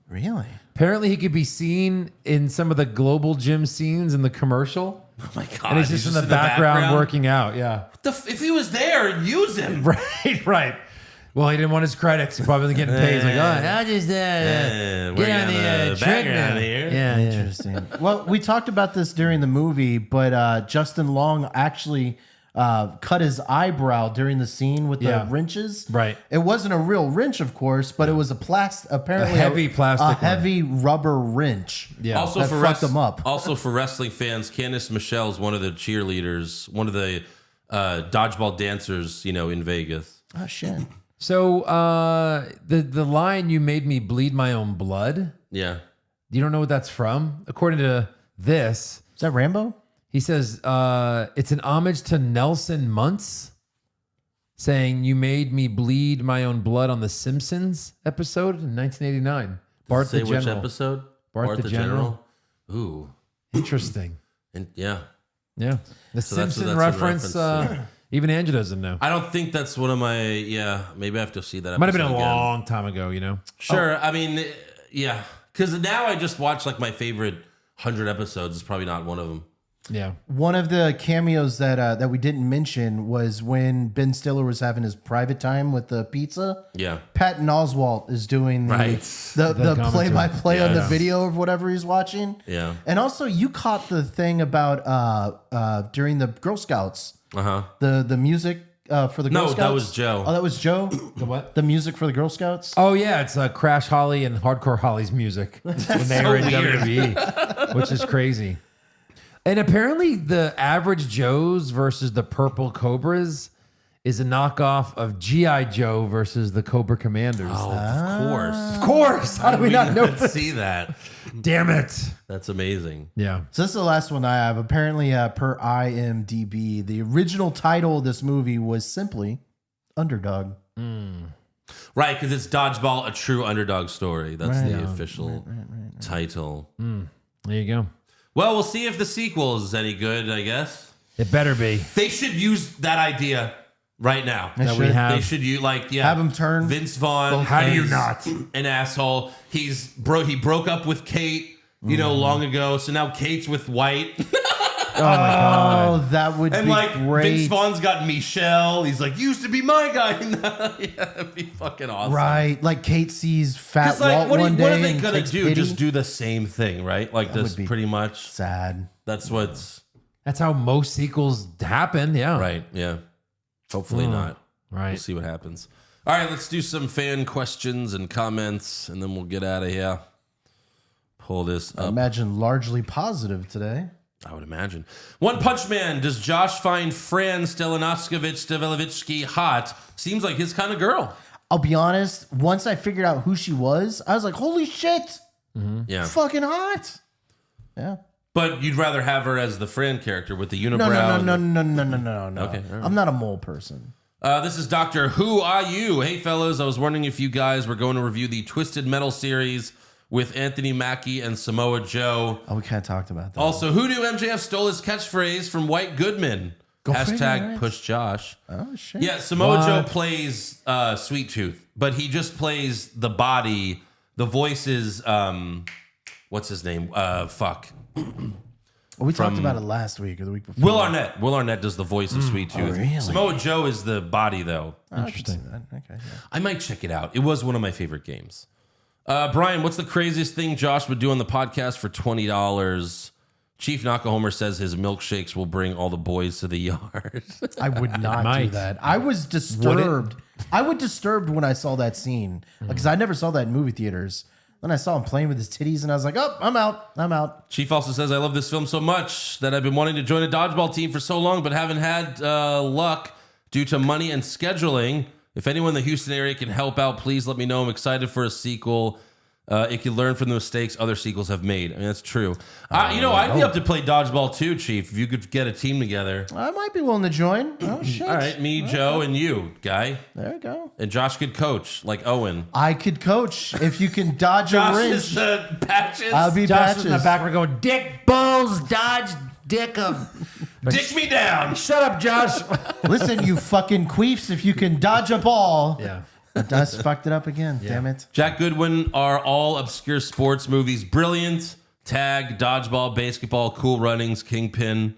Really? Apparently, he could be seen in some of the global gym scenes in the commercial, Oh my God. and he's just in the background working out. Yeah, If he was there, use him. right. Well, he didn't want his credits. He probably wasn't getting paid. He's like, oh, I just we're get on on the the treadmill background here. Yeah, yeah. Interesting. Well, we talked about this during the movie, but Justin Long actually cut his eyebrow during the scene with the wrenches. Right. It wasn't a real wrench, of course, but it was apparently A heavy plastic a one. heavy rubber wrench. Yeah. Also that for fucked them up. Also for wrestling fans, Candice Michelle's one of the cheerleaders, one of the dodgeball dancers, in Vegas. Oh shit. So the line "You made me bleed my own blood." Yeah. You don't know what that's from? According to this, Is that Rambo? he says it's an homage to Nelson Muntz, saying "You made me bleed my own blood" on the Simpsons episode in 1989. Bart Say the which General. episode? Bart the General. Ooh. Interesting. And yeah. Yeah, the So that's- Simpson that's a reference. reference, Even Andrew doesn't know. I don't think that's one of my. Yeah. Maybe I have to see that. Might have been a episode again. long time ago. Sure. I mean, yeah. Because now I just watch like my favorite 100 episodes. It's probably not one of them. Yeah. One of the cameos that we didn't mention was when Ben Stiller was having his private time with the pizza. Yeah. Patton Oswalt is doing the Right. the commentary. play-by-play on the Yes. video of whatever he's watching. Yeah. And also, you caught the thing about during the Girl Scouts, the music for the Girl No, Scouts. that was Joe. Oh, that was Joe. The what? The music for the Girl Scouts. Oh yeah, it's Crash Holly and Hardcore Holly's music when they were in weird. WWE, which is crazy. And apparently, the Average Joes versus the Purple Cobras is a knockoff of G.I. Joe versus the Cobra Commanders. Oh, of course. Of course. How do we not know this? see that? Damn it. That's amazing. Yeah. So this is the last one I have. Apparently, per IMDb, the original title of this movie was simply Underdog. Right, because it's Dodgeball, a true underdog story. That's the official title. There you go. Well, we'll see if the sequel is any good, I guess. It better be. They should use that idea right now. That we have. They should use, Have him turn Vince Vaughn. How do you is not? An asshole. He broke up with Kate, long ago. So now Kate's with White. Oh my god, that would And be like great. Vince Vaughn's got Michelle. He's like, used to be my guy. Yeah, that'd be fucking awesome. Right, like Kate sees Fat Because like, Walt what one are day they and gonna takes do? pity. Just do the same thing, right? Like this, would be pretty much. sad. That's what's That's how most sequels happen. Yeah. right. Yeah. Hopefully not. Right. We'll see what happens. All right, let's do some fan questions and comments, and then we'll get out of here. Pull this I up. imagine largely positive today. I would imagine. One Punch Man. Does Josh find Fran Stelinovsky hot? Seems like his kind of girl. I'll be honest, once I figured out who she was, I was like, holy shit, Yeah. fucking hot. Yeah. But you'd rather have her as the Fran character with the unibrow. No. Okay, all right. I'm not a mole person. This is Dr. Who Are You? Hey, fellas, I was wondering if you guys were going to review the Twisted Metal series with Anthony Mackie and Samoa Joe. Oh, we kind of talked about that. Also, who knew MJF stole his catchphrase from White Goodman? Go figure, Hashtag right? push Josh. Oh, shit. Yeah, Samoa Joe plays Sweet Tooth, but he just plays the body. The voice is, what's his name? Fuck. We talked about it last week or the week before. Will Arnett. Will Arnett does the voice of Sweet Tooth. really? Samoa Joe is the body, though. Interesting. Okay. Yeah. I might check it out. It was one of my favorite games. Brian, what's the craziest thing Josh would do on the podcast for $20? Chief Nakahomer says his milkshakes will bring all the boys to the yard. I would not do might. that. I was disturbed. I was disturbed when I saw that scene because I never saw that in movie theaters. Then I saw him playing with his titties, and I was like, "Oh, I'm out. I'm out." Chief also says, I love this film so much that I've been wanting to join a dodgeball team for so long, but haven't had luck due to money and scheduling. If anyone in the Houston area can help out, please let me know. I'm excited for a sequel. It can learn from the mistakes other sequels have made. I mean, that's true. I'd be up to play Dodgeball too, Chief, if you could get a team together. I might be willing to join. Oh, shit. All right, me, Joe, and you, Guy. There you go. And Josh could coach, like Owen. I could coach if you can dodge Josh a wrench. is the Patches. I'll be Josh Patches. in the back, we're going, dick, balls, dodge, dick 'em. Dick me down. Shut up, Josh. Listen, you fucking queefs, if you can dodge a ball. Yeah. I just fucked it up again. Damn it. Jack Goodwin are all obscure sports movies. Brilliant. Tag, Dodgeball, Basketball, Cool Runnings, Kingpin.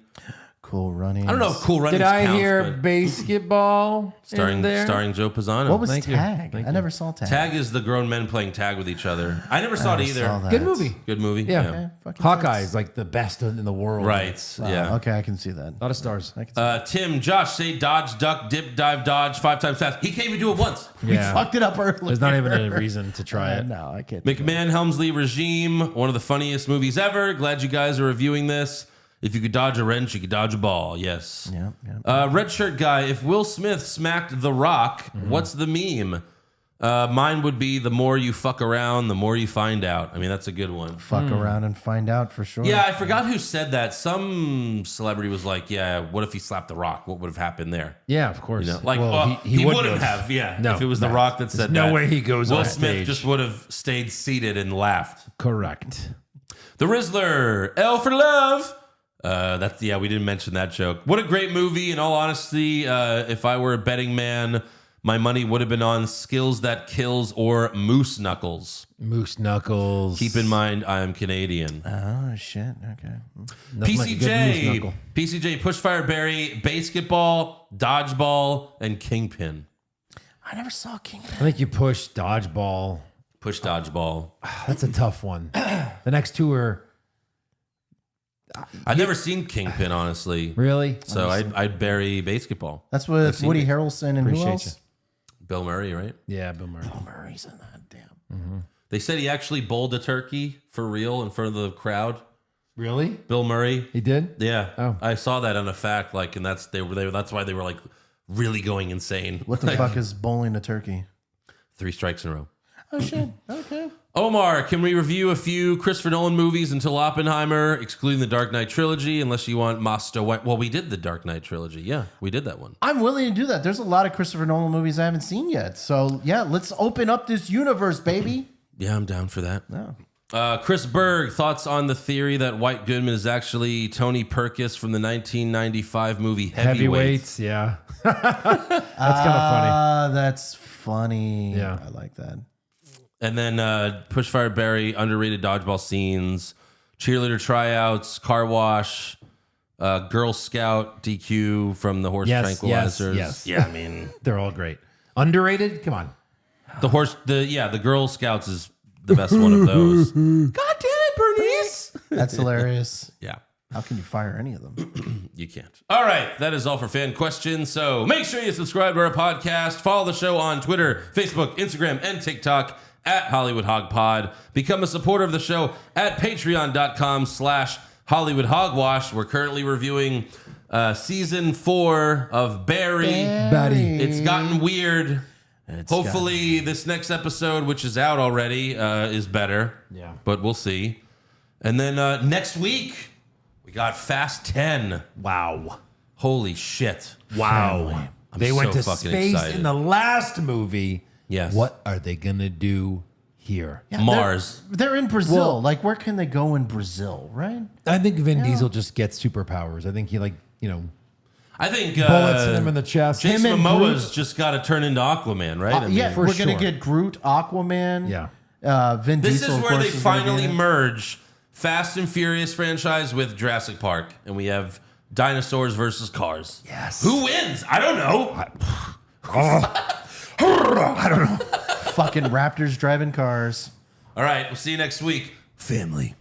Cool running. I don't know if Cool Runnings Did I counts, hear but basketball in there? starring Joe Pisano. What was Thank you. Tag? Thank I never saw Tag. Tag is the grown men playing tag with each other. I never saw it either. Saw that. Good movie. Good movie. Yeah. Okay, fucking Hawkeye tits. is like the best in the world. Right. Wow, Yeah. Okay, I can see that. A lot of stars. I can see Tim, Josh, say dodge, duck, dip, dive, dodge 5 times fast. He can't even do it once. We fucked it up earlier. There's not even a reason to try it. No, I can't. McMahon Helmsley Regime, one of the funniest movies ever. Glad you guys are reviewing this. If you could dodge a wrench, you could dodge a ball. Yes. Yeah. Red shirt guy, if Will Smith smacked The Rock, what's the meme? Mine would be the more you fuck around, the more you find out. I mean, that's a good one. Fuck around and find out for sure. Yeah, I forgot who said that. Some celebrity was like, yeah, what if he slapped The Rock? What would have happened there? Yeah, of course. You know, like, Well, he wouldn't have. Yeah. No, if it was The no. Rock that said no that. way he goes Will on Smith stage. just would have stayed seated and laughed. Correct. The Rizzler, L for love. We didn't mention that joke. What a great movie. In all honesty, if I were a betting man, my money would have been on Skills That Kills or Moose Knuckles. Moose Knuckles. Keep in mind, I am Canadian. Oh shit. Okay. Nothing like a good moose PCJ, knuckle. PCJ, Pushfire Berry, Basketball, Dodgeball, and Kingpin. I never saw King. I think you push dodgeball. Push Dodgeball. That's a tough one. The next two are I've never seen Kingpin, honestly. really. So I'd bury Basketball. That's with seen Woody it. Harrelson and Appreciate who else? Bill Murray, right? Yeah, Bill Murray. Murray's in that. Damn. They said he actually bowled a turkey for real in front of the crowd. Really? Bill Murray. He did? Yeah. Oh. I saw that on a fact, like, and that's why they were like really going insane. What the fuck is bowling a turkey? 3 strikes in a row. Oh shit. Okay. Omar, can we review a few Christopher Nolan movies until Oppenheimer, excluding the Dark Knight trilogy, unless you want Master White? Well, we did the Dark Knight trilogy. Yeah, we did that one. I'm willing to do that. There's a lot of Christopher Nolan movies I haven't seen yet. So yeah, let's open up this universe, baby. Yeah, I'm down for that. No. Chris Berg, thoughts on the theory that White Goodman is actually Tony Perkis from the 1995 movie Heavyweights? Yeah. That's kind of funny. That's funny. Yeah. I like that. And then Pushfire Barry, underrated dodgeball scenes, cheerleader tryouts, car wash, Girl Scout DQ from the horse Yes, tranquilizers. yes. Yeah, I mean They're all great. Underrated? Come on. the Girl Scouts is the best one of those. God damn it, Bernice! That's hilarious. Yeah. How can you fire any of them? You can't. All right, that is all for fan questions. So make sure you subscribe to our podcast. Follow the show on Twitter, Facebook, Instagram, and TikTok at Hollywood Hog Pod. Become a supporter of the show at patreon.com/Hollywood Hogwash. We're currently reviewing season 4 of Barry. Buddy. It's gotten weird. Hopefully, this next episode, which is out already, is better. Yeah. But we'll see. And then next week, we got Fast 10. Wow. Holy shit. Wow. I'm They went so to fucking space excited. in the last movie. Yes. What are they going to do here? Yeah, Mars. They're in Brazil. Well- like, where can they go in Brazil, right? I think Vin Diesel just gets superpowers. I think he I think bullets him in the chest. Jason Him and Momoa's Groot. just got to turn into Aquaman, right? I mean, Yeah, for we're going sure. to get Groot, Aquaman. Yeah. Vin This Diesel, is of where course, they is gonna be finally in it. merge Fast and Furious franchise with Jurassic Park. And we have dinosaurs versus cars. Yes. Who wins? I don't know. Fucking raptors driving cars. All right, we'll see you next week. Family.